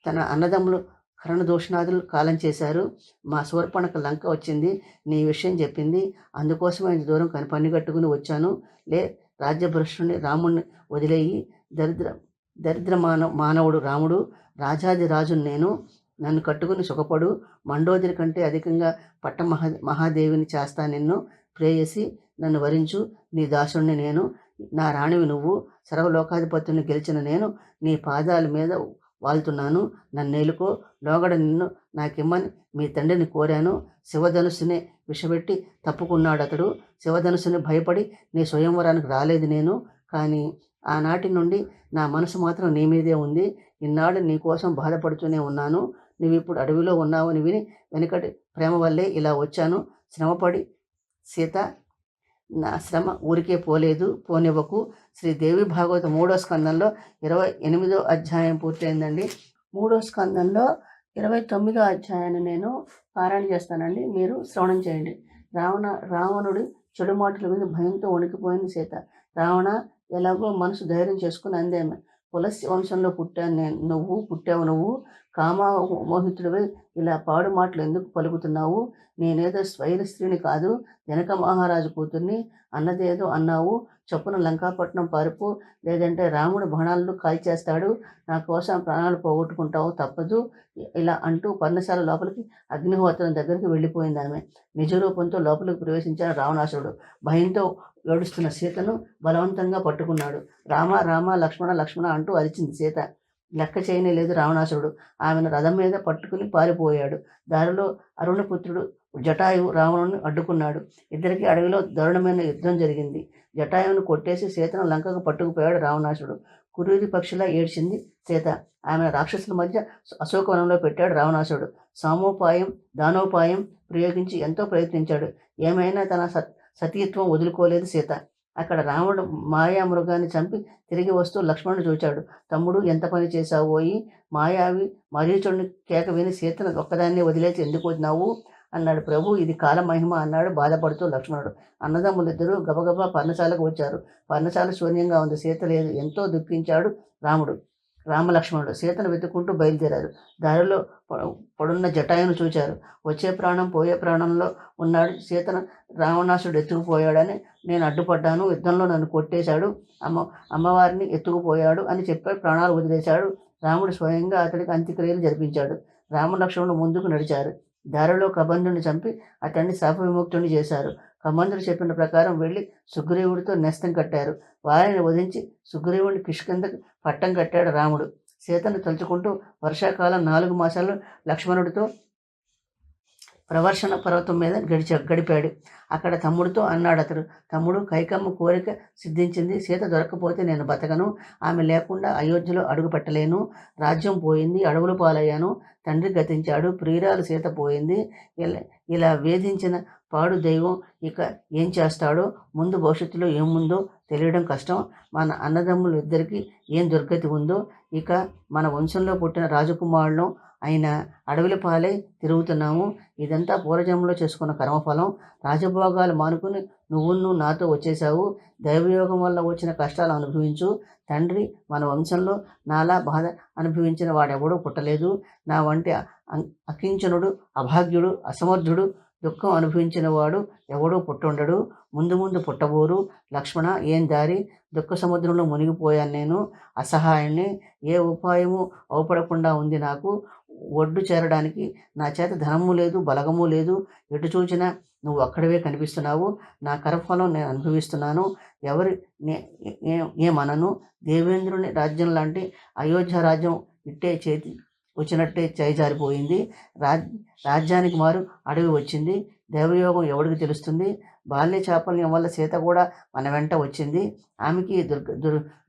తన అన్నదమ్ములు కరణదూషణాదులు కాలం చేశారు. మా శూర్పణఖ లంక వచ్చింది, నీ విషయం చెప్పింది. అందుకోసమే ఇంత దూరం పనిగట్టుకుని వచ్చాను. రాజ్యభ్రష్టుని రాముణ్ణి వదిలేయి. దరిద్ర మానవుడు రాముడు. రాజాది రాజును నేను. నన్ను కట్టుకుని సుఖపడు. మండోదరి కంటే అధికంగా మహాదేవిని చేస్తా నిన్ను. ప్రేయసి, నన్ను వరించు. నీ దాసుడిని నేను. నా రాణివి నువ్వు. సర్వలోకాధిపతుల్ని గెలిచిన నేను నీ పాదాల మీద వాళ్తున్నాను. నన్నేలుకో. లోగడ నిన్ను నాకిమ్మని మీ తండ్రిని కోరాను. శివధనుస్సునే విషపెట్టి తప్పుకున్నాడు అతడు. శివధనుస్సుని భయపడి నీ స్వయంవరానికి రాలేదు నేను. కానీ ఆనాటి నుండి నా మనసు మాత్రం నీ మీదే ఉంది. ఇన్నాళ్ళు నీ కోసం బాధపడుతూనే ఉన్నాను. నువ్వు ఇప్పుడు అడవిలో ఉన్నావని విని వెనుకటి ప్రేమ వల్లే ఇలా వచ్చాను. శ్రమపడి సీత, నా శ్రమ ఊరికే పోనివ్వకు. శ్రీదేవి భాగవత 3వ స్కందంలో 28వ అధ్యాయం పూర్తయిందండి. 3వ స్కందంలో 29వ అధ్యాయాన్ని నేను పారాయణ చేస్తానండి, మీరు శ్రవణం చేయండి. రావణుడి చెడు మాటల మీద భయంతో వణికిపోయింది సీత. రావణ, ఎలాగో మనసు ధైర్యం చేసుకుని అందేమే. పులస్య వంశంలో పుట్టావు నువ్వు. కామమోహితుడివై ఇలా పాడు మాటలు ఎందుకు పలుకుతున్నావు? నేనేదో స్వైర స్త్రీని కాదు, జనక మహారాజు కూతుర్ని. అన్నదేదో అన్నావు. చొప్పున లంకాపట్నం పారిపో, లేదంటే రాముడు బాణాలను కాల్చేస్తాడు. నా కోసం ప్రాణాలు పోగొట్టుకుంటావు, తప్పదు. ఇలా అంటూ పర్ణశాల లోపలికి అగ్నిహోత్రం దగ్గరికి వెళ్ళిపోయింది ఆమె. నిజరూపంతో లోపలికి ప్రవేశించాడు రావణాసురుడు. భయంతో ఏడుస్తున్న సీతను బలవంతంగా పట్టుకున్నాడు. రామ రామ, లక్ష్మణ లక్ష్మణ అంటూ అరిచింది సీత. లెక్క చేయనే లేదు రావణాసురుడు. ఆమెను రథం మీద పట్టుకుని పారిపోయాడు. దారిలో అరుణపుత్రుడు జటాయువు రావణుని అడ్డుకున్నాడు. ఇద్దరికి అడవిలో దారుణమైన యుద్ధం జరిగింది. జటాయువును కొట్టేసి సీతను లంకకు పట్టుకుపోయాడు రావణాసురుడు. కురీరి పక్షిలా ఏడ్చింది సీత. ఆమెను రాక్షసుల మధ్య అశోకవనంలో పెట్టాడు రావణాసురుడు. సామోపాయం దానోపాయం ప్రయోగించి ఎంతో ప్రయత్నించాడు. ఏమైనా తన సతీత్వం వదులుకోలేదు సీత. అక్కడ రాముడు మాయా మృగాన్ని చంపి తిరిగి వస్తూ లక్ష్మణుడు చూచాడు. తమ్ముడు, ఎంత పని చేశావోయి? మాయావి మరీచుడిని కేక విని సీతను ఒక్కదాన్ని వదిలేసి ఎందుకు వచ్చినావు అన్నాడు. ప్రభు, ఇది కాలమహిమ అన్నాడు బాధపడుతూ లక్ష్మణుడు. అన్నదమ్ములిద్దరూ గబగబా పర్ణశాలకు వచ్చారు. పర్ణశాల శూన్యంగా ఉంది, సీత లేదు. ఎంతో దుఃఖించాడు రామలక్ష్మణుడు. సీతను వెతుక్కుంటూ బయలుదేరారు. దారిలో పడున్న జటాయును చూచారు. వచ్చే ప్రాణం పోయే ప్రాణంలో ఉన్నాడు. సీతను రావణాసుడు ఎత్తుకుపోయాడని నేను అడ్డుపడ్డాను. యుద్ధంలో నన్ను కొట్టేశాడు. అమ్మవారిని ఎత్తుకుపోయాడు అని చెప్పి ప్రాణాలు వదిలేశాడు. రాముడు స్వయంగా అతడికి అంత్యక్రియలు జరిపించాడు. రామలక్ష్మణుడు ముందుకు నడిచారు. దారిలో కబంధుని చంపి అతన్ని శాప విముక్తుని చేశారు. కబంధుడు చెప్పిన ప్రకారం వెళ్ళి సుగ్రీవుడితో నేస్తం కట్టారు. వారిని వధించి సుగ్రీవుడిని కిష్కిందకు పట్టం కట్టాడు రాముడు. సీతను తలుచుకుంటూ వర్షాకాలం 4 మాసాలు లక్ష్మణుడితో ప్రవర్షణ పర్వతం మీద గడిపాడు. అక్కడ తమ్ముడితో అన్నాడు అతడు. తమ్ముడు, కైకమ్మ కోరిక సిద్ధించింది. సీత దొరకపోతే నేను బతకను. ఆమె లేకుండా అయోధ్యలో అడుగు పెట్టలేను. రాజ్యం పోయింది, అడవులు పాలయ్యాను. తండ్రి గతించాడు, ప్రియురాలు సీత పోయింది. ఇలా వేధించిన పాడు దైవం ఇక ఏం చేస్తాడో, ముందు భవిష్యత్తులో ఏముందో తెలియడం కష్టం. మన అన్నదమ్ములు ఇద్దరికి ఏం దుర్గతి ఉందో, ఇక మన వంశంలో పుట్టిన రాజకుమారులం అయిన అడవుల పాలై తిరుగుతున్నాము. ఇదంతా పూర్వజన్మలో చేసుకున్న కర్మఫలం. రాజభోగాలు మానుకుని నువ్వు నాతో వచ్చేశావు. దైవయోగం వల్ల వచ్చిన కష్టాలు అనుభవించు. తండ్రి మన వంశంలో నాలా బాధ అనుభవించిన వాడెవడూ పుట్టలేదు. నా వంటి అకించనుడు, అభాగ్యుడు, అసమర్థుడు దుఃఖం అనుభవించిన వాడు ఎవడూ పుట్టుండడు. ముందు ముందు పుట్టబోరు. లక్ష్మణ, ఏం దారి? దుఃఖ సముద్రంలో మునిగిపోయాను నేను, అసహాయాన్ని. ఏ ఉపాయము అవపడకుండా ఉంది నాకు. ఒడ్డు చేరడానికి నా చేత ధనము లేదు, బలగము లేదు. ఎటు చూచినా నువ్వు అక్కడవే కనిపిస్తున్నావు. నా కర్మఫలం నేను అనుభవిస్తున్నాను. ఎవరి ఏమనను. దేవేంద్రుని రాజ్యం లాంటి అయోధ్య రాజ్యం ఇట్టే చేతి వచ్చినట్టే చేజారిపోయింది. రాజ్యానికి మారు అడవి వచ్చింది. దేవయోగం ఎవడికి తెలుస్తుంది? బాల్య చాపల్యం వల్ల సీత కూడా మన వెంట వచ్చింది. ఆమెకి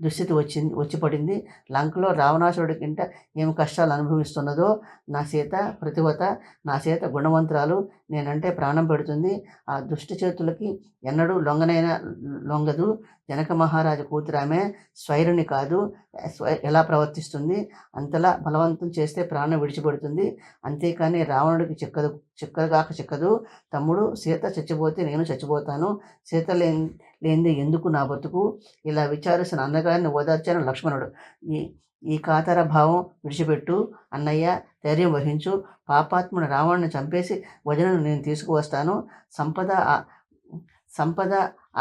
దుస్థితి వచ్చి పడింది. లంకలో రావణాసురుడికింట ఏమి కష్టాలు అనుభవిస్తున్నదో. నా సీత ప్రతివత, నా సీత గుణవంతురాలు, నేనంటే ప్రాణం పెడుతుంది. ఆ దుష్ట చేతులకి ఎన్నడూ లొంగదు. జనక మహారాజు కూతురు ఆమె, స్వైరుని కాదు. ఎలా ప్రవర్తిస్తుంది? అంతలా బలవంతం చేస్తే ప్రాణం విడిచిపెడుతుంది. అంతేకాని రావణుడికి చిక్కదు. తమ్ముడు, సీత చచ్చిపోతే నేను చచ్చిపోతాను. సీత లేనిది ఎందుకు నా బతుకు? ఇలా విచారిస్తున్న అన్నగారిని ఓదార్చాను లక్ష్మణుడు. ఈ కాతర భావం విడిచిపెట్టు అన్నయ్య, ధైర్యం వహించు. పాపాత్ముని రావణ్ణి చంపేసి వజనను నేను తీసుకువస్తాను. సంపద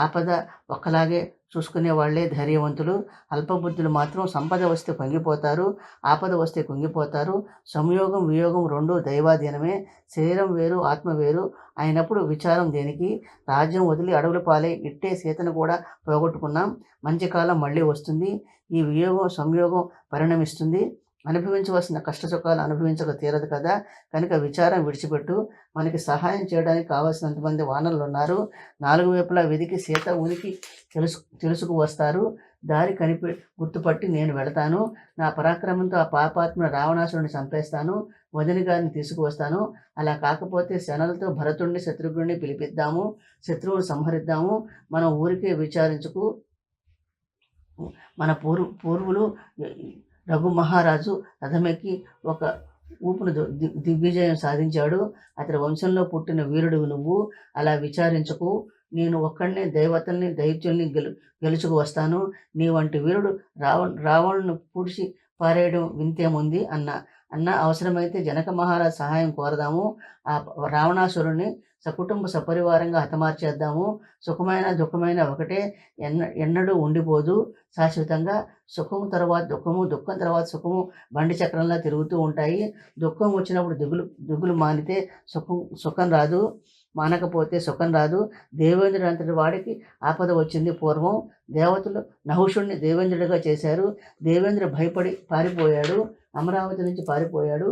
ఆపద ఒక్కలాగే చూసుకునే వాళ్లే ధైర్యవంతులు. అల్పబుద్ధులు మాత్రం సంపద వస్తే పొంగిపోతారు, ఆపద వస్తే కుంగిపోతారు. సంయోగం వియోగం రెండూ దైవాధీనమే. శరీరం వేరు, ఆత్మ వేరు అయినప్పుడు విచారం దేనికి? రాజ్యం వదిలి అడవుల పాలై ఇట్టే సీతను కూడా పోగొట్టుకున్నాం. మంచి కాలం మళ్ళీ వస్తుంది. ఈ వియోగం సంయోగం పరిణమిస్తుంది. అనుభవించవలసిన కష్టసుఖాలు అనుభవించక తీరదు కదా. కనుక విచారం విడిచిపెట్టు. మనకి సహాయం చేయడానికి కావలసినంతమంది వానరులు ఉన్నారు. 4 వైపులా వెదికి సీత ఉనికి తెలుసుకు వస్తారు. దారి గుర్తుపట్టి నేను వెళతాను. నా పరాక్రమంతో ఆ పాపాత్మ రావణాసురుని చంపేస్తాను. వదిని గారిని తీసుకువస్తాను. అలా కాకపోతే శనలతో భరతుడిని శత్రుఘ్నుడిని పిలిపిద్దాము, శత్రువుని సంహరిద్దాము. మనం ఊరికే విచారించుకు. మన పూర్వులు రఘు మహారాజు రథమెక్కి ఒక ఊపును దిగ్విజయం సాధించాడు. అతని వంశంలో పుట్టిన వీరుడు నువ్వు. అలా విచారించకు. నేను ఒక్కడనే దైవతల్ని దైత్యుల్ని గెలుచుకు వస్తాను. నీ వంటి వీరుడు రావణును పూడ్చి పారేయడం వింతేముంది అన్న అవసరమైతే జనక మహారాజు సహాయం కోరదాము. ఆ రావణాసురుణ్ణి సకుటుంబ సపరివారంగా హతమార్చేద్దాము. సుఖమైన దుఃఖమైన ఒకటే, ఎన్నడూ ఉండిపోదు శాశ్వతంగా. సుఖం తర్వాత దుఃఖము, దుఃఖం తర్వాత సుఖము బండి చక్రంలా తిరుగుతూ ఉంటాయి. దుఃఖం వచ్చినప్పుడు దిగులు మానితే సుఖం రాదు, మానకపోతే సుఖం రాదు. దేవేంద్రుడు అంతటి వాడికి ఆపద వచ్చింది పూర్వం. దేవతలు నహుషుణ్ణి దేవేంద్రుడిగా చేశారు. దేవేంద్రుడు భయపడి పారిపోయాడు, అమరావతి నుంచి పారిపోయాడు.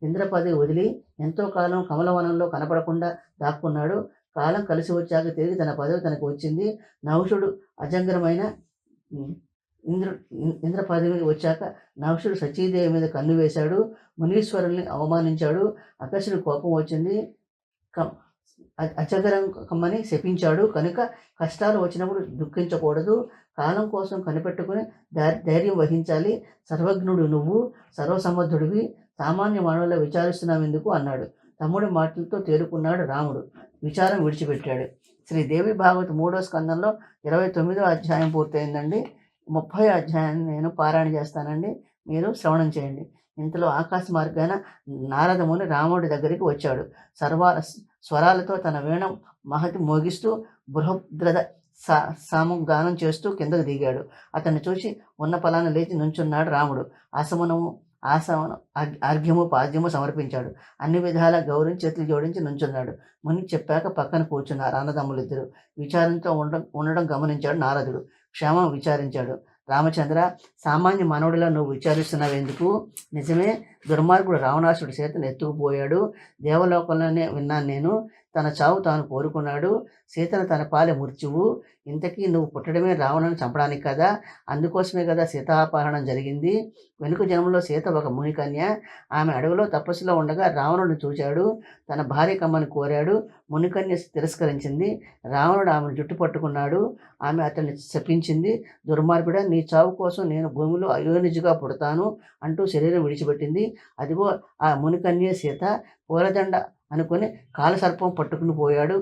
ఇంద్ర పదవి వదిలి ఎంతో కాలం కమలవనంలో కనపడకుండా దాక్కున్నాడు. కాలం కలిసి వచ్చాక తిరిగి తన పదవి తనకు వచ్చింది. నహుషుడు అజంగ్రమైన ఇంద్ర పదవి వచ్చాక నహుషుడు సచీదేవి మీద కన్ను వేశాడు. మునీశ్వరుల్ని అవమానించాడు. అకస్యుడు కోపం వచ్చింది. అజగరం కమ్మని శపించాడు. కనుక కష్టాలు వచ్చినప్పుడు దుఃఖించకూడదు. కాలం కోసం కనిపెట్టుకుని ధైర్యం వహించాలి. సర్వజ్ఞుడు నువ్వు, సర్వసమర్థుడివి. సామాన్య మానవుల్లో విచారిస్తున్నావు ఎందుకు అన్నాడు. తమ్ముడి మాటలతో తేరుకున్నాడు రాముడు. విచారం విడిచిపెట్టాడు. శ్రీదేవి భాగవత 3వ స్కందంలో 29వ అధ్యాయం పూర్తయిందండి. 30వ అధ్యాయాన్ని నేను పారాయణ చేస్తానండి, మీరు శ్రవణం చేయండి. ఇంతలో ఆకాశ మార్గాన నారదముని రాముడి దగ్గరికి వచ్చాడు. స్వరాలతో తన వీణ మహతి మోగిస్తూ బృహద్రథ సామగానం చేస్తూ కిందకు దిగాడు. అతన్ని చూసి ఉన్న పలాన లేచి నుంచున్నాడు రాముడు. ఆసమనం ఆర్ఘ్యము పాద్యము సమర్పించాడు. అన్ని విధాలా గౌరవించి చేతులు జోడించి నుంచున్నాడు. ముని చెప్పాక పక్కన కూర్చున్నారు అన్నదమ్ములిద్దరు. విచారంతో ఉండడం గమనించాడు నారదుడు. క్షేమం విచారించాడు. రామచంద్ర, సామాన్య మానవుడిలా నువ్వు విచారిస్తున్నావెందుకు? నిజమే, దుర్మార్గుడు రావణాసుడి సీతను ఎత్తుకుపోయాడు. దేవలోకంలోనే విన్నాను నేను. తన చావు తాను కోరుకున్నాడు. సీతను తన పాలె మృత్యువు. ఇంతకీ నువ్వు పుట్టడమే రావణుని చంపడానికి కదా. అందుకోసమే కదా సీతాపహరణం జరిగింది. వెనుక జన్మలో సీత ఒక మునికన్య. ఆమె అడవిలో తపస్సులో ఉండగా రావణుడిని చూశాడు. తన భార్య కమ్మని కోరాడు. మునికన్య తిరస్కరించింది. రావణుడు ఆమెను జుట్టు పట్టుకున్నాడు. ఆమె అతన్ని శపించింది. దుర్మార్గుడా, నీ చావు కోసం నేను భూమిలో అయోనిజుగా పుడతాను అంటూ శరీరం విడిచిపెట్టింది. అదిగో ఆ మునికన్య సీత. పూలదండ అనుకుని కాలసర్పం పట్టుకుని పోయాడు.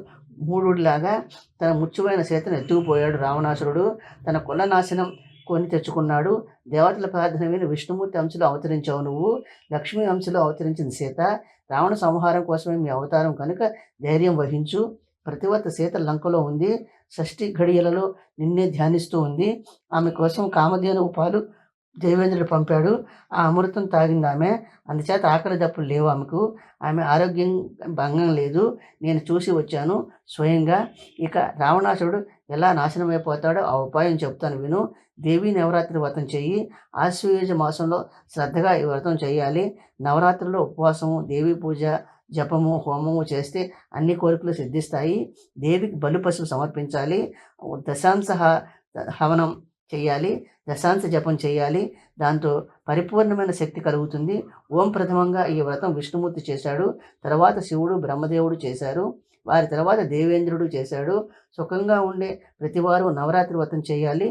మూడులాగా తన ముత్యమైన సీతను ఎత్తుకుపోయాడు రావణాసురుడు. తన కుల నాశనం కొని తెచ్చుకున్నాడు. దేవతల ప్రార్థన విని విష్ణుమూర్తి అంశలో అవతరించావు నువ్వు. లక్ష్మీ అంశలో అవతరించింది సీత. రావణ సంహారం కోసమే మీ అవతారం కనుక ధైర్యం వహించు. ప్రతివత సీత లంకలో ఉంది. షష్ఠి ఘడియలలో నిన్నే ధ్యానిస్తూ ఉంది. ఆమె కోసం కామధేనువు పాలు దేవేంద్రుడు పంపాడు. ఆ అమృతం తాగిందామె. అందుచేత ఆకలి దప్పులు లేవు ఆమెకు. ఆమె ఆరోగ్యం భంగం లేదు. నేను చూసి వచ్చాను స్వయంగా. ఇక రావణాసురుడు ఎలా నాశనమైపోతాడో ఆ ఉపాయం చెప్తాను విను. దేవీ నవరాత్రి వ్రతం చెయ్యి. ఆశ్వయుజ మాసంలో శ్రద్ధగా ఈ వ్రతం చేయాలి. నవరాత్రుల్లో ఉపవాసము, దేవీ పూజ, జపము, హోమము చేస్తే అన్ని కోరికలు సిద్ధిస్తాయి. దేవికి బలు పశువు సమర్పించాలి. దశాంశ హవనం చేయాలి. దశాంశ జపం చేయాలి. దాంతో పరిపూర్ణమైన శక్తి కలుగుతుంది. ఓం ప్రథమంగా ఈ వ్రతం విష్ణుమూర్తి చేశాడు. తర్వాత శివుడు, బ్రహ్మదేవుడు చేశారు. వారి తర్వాత దేవేంద్రుడు చేశాడు. సుఖంగా ఉండే ప్రతివారు నవరాత్రి వ్రతం చేయాలి.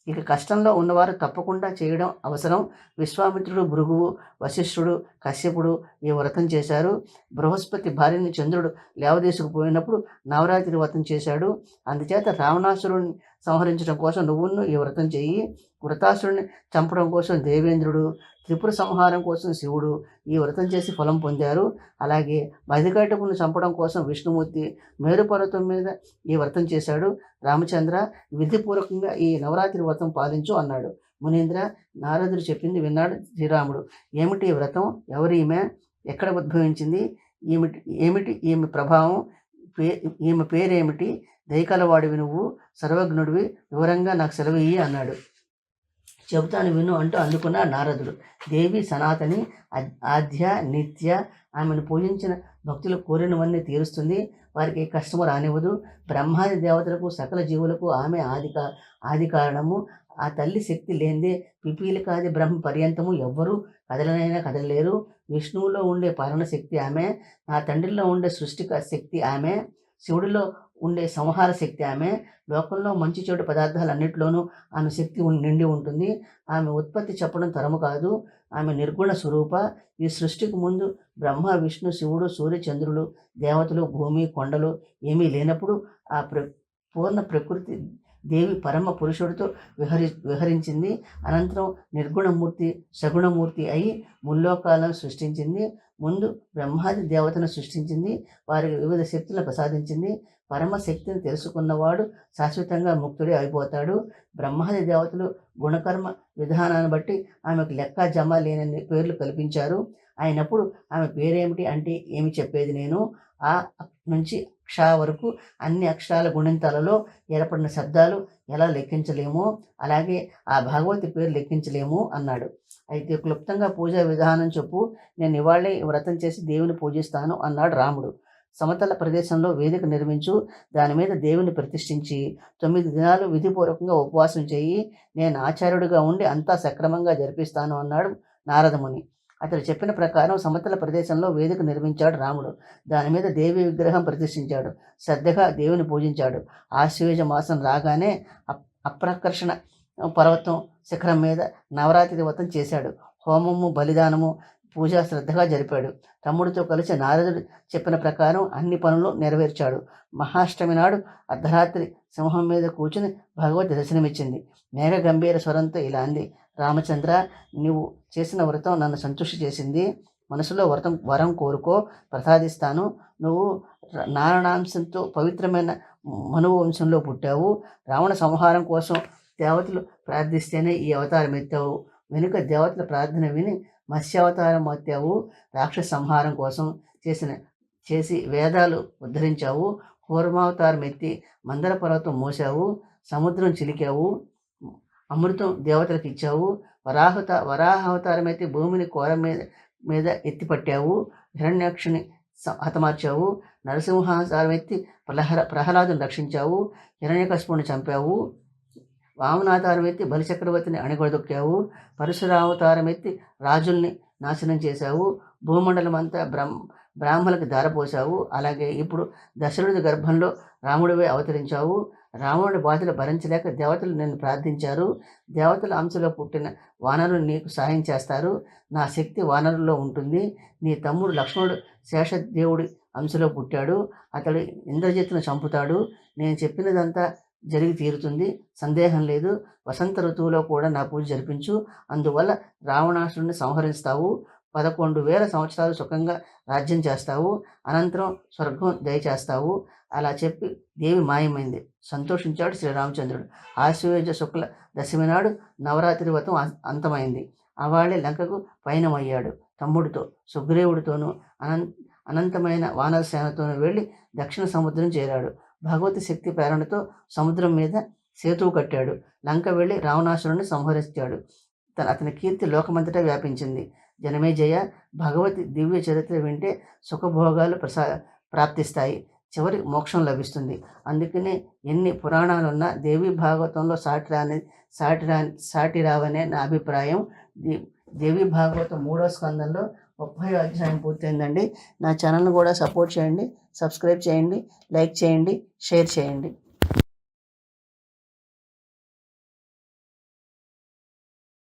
ఇక కష్టంలో ఉన్నవారు తప్పకుండా చేయడం అవసరం. విశ్వామిత్రుడు, భృగువు, వశిష్ఠుడు, కశ్యపుడు ఈ వ్రతం చేశారు. బృహస్పతి భార్యని చంద్రుడు లేవదీసుకుపోయినప్పుడు నవరాత్రి వ్రతం చేశాడు. అందుచేత రావణాసురుడిని సంహరించడం కోసం నువ్వును ఈ వ్రతం చెయ్యి. వృతాసురుడిని చంపడం కోసం దేవేంద్రుడు, త్రిపుర సంహారం కోసం శివుడు ఈ వ్రతం చేసి ఫలం పొందారు. అలాగే మధికటకుని చంపడం కోసం విష్ణుమూర్తి మేరుపర్వతం మీద ఈ వ్రతం చేశాడు. రామచంద్ర, విధిపూర్వకంగా ఈ నవరాత్రి వ్రతం పాలించు అన్నాడు. మునీంద్ర, నారదుడు చెప్పింది విన్నాడు శ్రీరాముడు. ఏమిటి ఈ వ్రతం? ఎవరు ఈమె? ఎక్కడ ఉద్భవించింది? ఏమిటి ఈమె ప్రభావం? ఈమె పేరేమిటి? దయకలవాడివి నువ్వు, సర్వజ్ఞుడివి, వివరంగా నాకు సెలవు ఇయ్యి అన్నాడు. చెబుతాను విను అంటూ అందుకున్న నారదుడు. దేవి సనాతని, ఆద్య, నిత్య. ఆమెను పూజించిన భక్తులు కోరినవన్నీ తీరుస్తుంది. వారికి ఏ కష్టము రానివ్వదు. బ్రహ్మాది దేవతలకు, సకల జీవులకు ఆమె ఆది కారణము. ఆ తల్లి శక్తి లేనిదే పిపీలికాది బ్రహ్మ పర్యంతము ఎవ్వరూ కదలనైనా కదలలేరు. విష్ణువులో ఉండే పాలన శక్తి ఆమె. నా తండ్రిలో ఉండే సృష్టిక శక్తి ఆమె. శివుడిలో ఉండే సంహార శక్తి ఆమె. లోకంలో మంచి చెడు పదార్థాలన్నింటిలోనూ ఆమె శక్తి నిండి ఉంటుంది. ఆమె ఉత్పత్తి చెప్పడం తరము కాదు. ఆమె నిర్గుణ స్వరూప. ఈ సృష్టికి ముందు బ్రహ్మ, విష్ణు, శివుడు, సూర్య, చంద్రులు, దేవతలు, భూమి, కొండలు ఏమీ లేనప్పుడు ఆ పూర్ణ ప్రకృతి దేవి పరమ పురుషుడితో విహరించింది. అనంతరం నిర్గుణమూర్తి, సగుణమూర్తి అయి ముల్లోకాలను సృష్టించింది. ముందు బ్రహ్మాది దేవతను సృష్టించింది. వారికి వివిధ శక్తులను ప్రసాదించింది. పరమశక్తిని తెలుసుకున్నవాడు శాశ్వతంగా ముక్తుడే అయిపోతాడు. బ్రహ్మాది దేవతలు గుణకర్మ విధానాన్ని బట్టి ఆమెకు లెక్క జమ లేనన్ని పేర్లు కల్పించారు. అయినప్పుడు ఆమె పేరేమిటి అంటే ఏమి చెప్పేది నేను? ఆ నుంచి క్ష వరకు అన్ని అక్షరాల గుణింతాలలో ఏర్పడిన శబ్దాలు ఎలా లెక్కించలేమో అలాగే ఆ భగవతి పేరు లెక్కించలేము అన్నాడు. అయితే క్లుప్తంగా పూజా విధానం చెప్పు, నేను ఇవాళే వ్రతం చేసి దేవుని పూజిస్తాను అన్నాడు రాముడు. సమతల ప్రదేశంలో వేదిక నిర్మించు, దాని మీద దేవుని ప్రతిష్ఠించి 9 దినాలు విధిపూర్వకంగా ఉపవాసం చేయి. నేను ఆచార్యుడిగా ఉండి అంతా సక్రమంగా జరిపిస్తాను అన్నాడు నారదముని. అతడు చెప్పిన ప్రకారం సమతల ప్రదేశంలో వేదిక నిర్మించాడు రాముడు. దాని మీద దేవి విగ్రహం ప్రతిష్ఠించాడు. శ్రద్ధగా దేవుని పూజించాడు. ఆశ్వయుజ మాసం రాగానే అప్రకర్షణ పర్వతం శిఖరం మీద నవరాత్రి వ్రతం చేశాడు. హోమము, బలిదానము, పూజ శ్రద్ధగా జరిపాడు. తమ్ముడితో కలిసి నారదుడు చెప్పిన ప్రకారం అన్ని పనులు నెరవేర్చాడు. మహాష్టమి నాడు అర్ధరాత్రి సింహం మీద కూర్చుని భగవతి దర్శనమిచ్చింది. మేఘ గంభీర స్వరంతో ఇలా అంది: రామచంద్ర, నీవు చేసిన వ్రతం నన్ను సంతృష్టి చేసింది. మనసులో వరం కోరుకో, ప్రసాదిస్తాను. నువ్వు నారాయణాంశంతో పవిత్రమైన మనువు వంశంలో పుట్టావు. రావణ సంహారం కోసం దేవతలు ప్రార్థిస్తేనే ఈ అవతారం ఎత్తావు. వెనుక దేవతల ప్రార్థన విని మత్స్యావతారం ఎత్తావు. రాక్షస సంహారం కోసం చేసి వేదాలు ఉద్ధరించావు. కూర్మావతారం ఎత్తి మందర పర్వతం మోసావు. సముద్రం చిలికావు. అమృతం దేవతలకు ఇచ్చావు. వరాహావతారం ఎత్తి భూమిని కోర మీద ఎత్తిపట్టావు. హిరణ్యాక్షుని హతమార్చావు. నరసింహావతారం ఎత్తి ప్రహ్లాదుని రక్షించావు. హిరణ్యకశిపుని చంపావు. వామనావతారం ఎత్తి బలిచక్రవర్తిని అణగొదొక్కావు. పరశురావతారం ఎత్తి రాజుల్ని నాశనం చేశావు. భూమండలం అంతా బ్రాహ్మణులకు దారపోసావు. అలాగే ఇప్పుడు దశరథుడి గర్భంలో రాముడివే అవతరించావు. రావణుడి బాధలు భరించలేక దేవతలు నిన్ను ప్రార్థించారు. దేవతల అంశలో పుట్టిన వానరులు నీకు సహాయం చేస్తారు. నా శక్తి వానరుల్లో ఉంటుంది. నీ తమ్ముడు లక్ష్మణుడు శేషదేవుడి అంశలో పుట్టాడు. అతడు ఇంద్రజిత్తును చంపుతాడు. నేను చెప్పినదంతా జరిగి తీరుతుంది, సందేహం లేదు. వసంత ఋతువులో కూడా నా పూజ జరిపించు. అందువల్ల రావణాసురుడిని సంహరిస్తావు. 11,000 సంవత్సరాలు సుఖంగా రాజ్యం చేస్తావు, అనంతరం స్వర్గం దయచేస్తావు. అలా చెప్పి దేవి మాయమైంది. సంతోషించాడు శ్రీరామచంద్రుడు. ఆశ్వయుజ శుక్ల దశమి నాడు నవరాత్రి వ్రతం అంతమైంది. అవాళే లంకకు పయనమయ్యాడు. తమ్ముడితో సుగ్రీవుడితోనూ అనంతమైన వానర సేనతోనూ వెళ్ళి దక్షిణ సముద్రం చేరాడు. భగవతి శక్తి ప్రేరణతో సముద్రం మీద సేతువు కట్టాడు. లంక వెళ్ళి రావణాసురుడిని సంహరించాడు. అతని కీర్తి లోకమంతటా వ్యాపించింది. జనమేజయ, భగవతి దివ్య చరిత్ర వింటే సుఖభోగాలు ప్రాప్తిస్తాయి, చివరి మోక్షం లభిస్తుంది. అందుకనే ఎన్ని పురాణాలున్నా దేవి భాగవతంలో సాటి రావనే నా అభిప్రాయం. దేవి భాగవతం 3వ స్కందంలో 30వ అధ్యాయం పూర్తయిందండి. నా ఛానల్ని కూడా సపోర్ట్ చేయండి, సబ్స్క్రైబ్ చేయండి, లైక్ చేయండి, షేర్ చేయండి.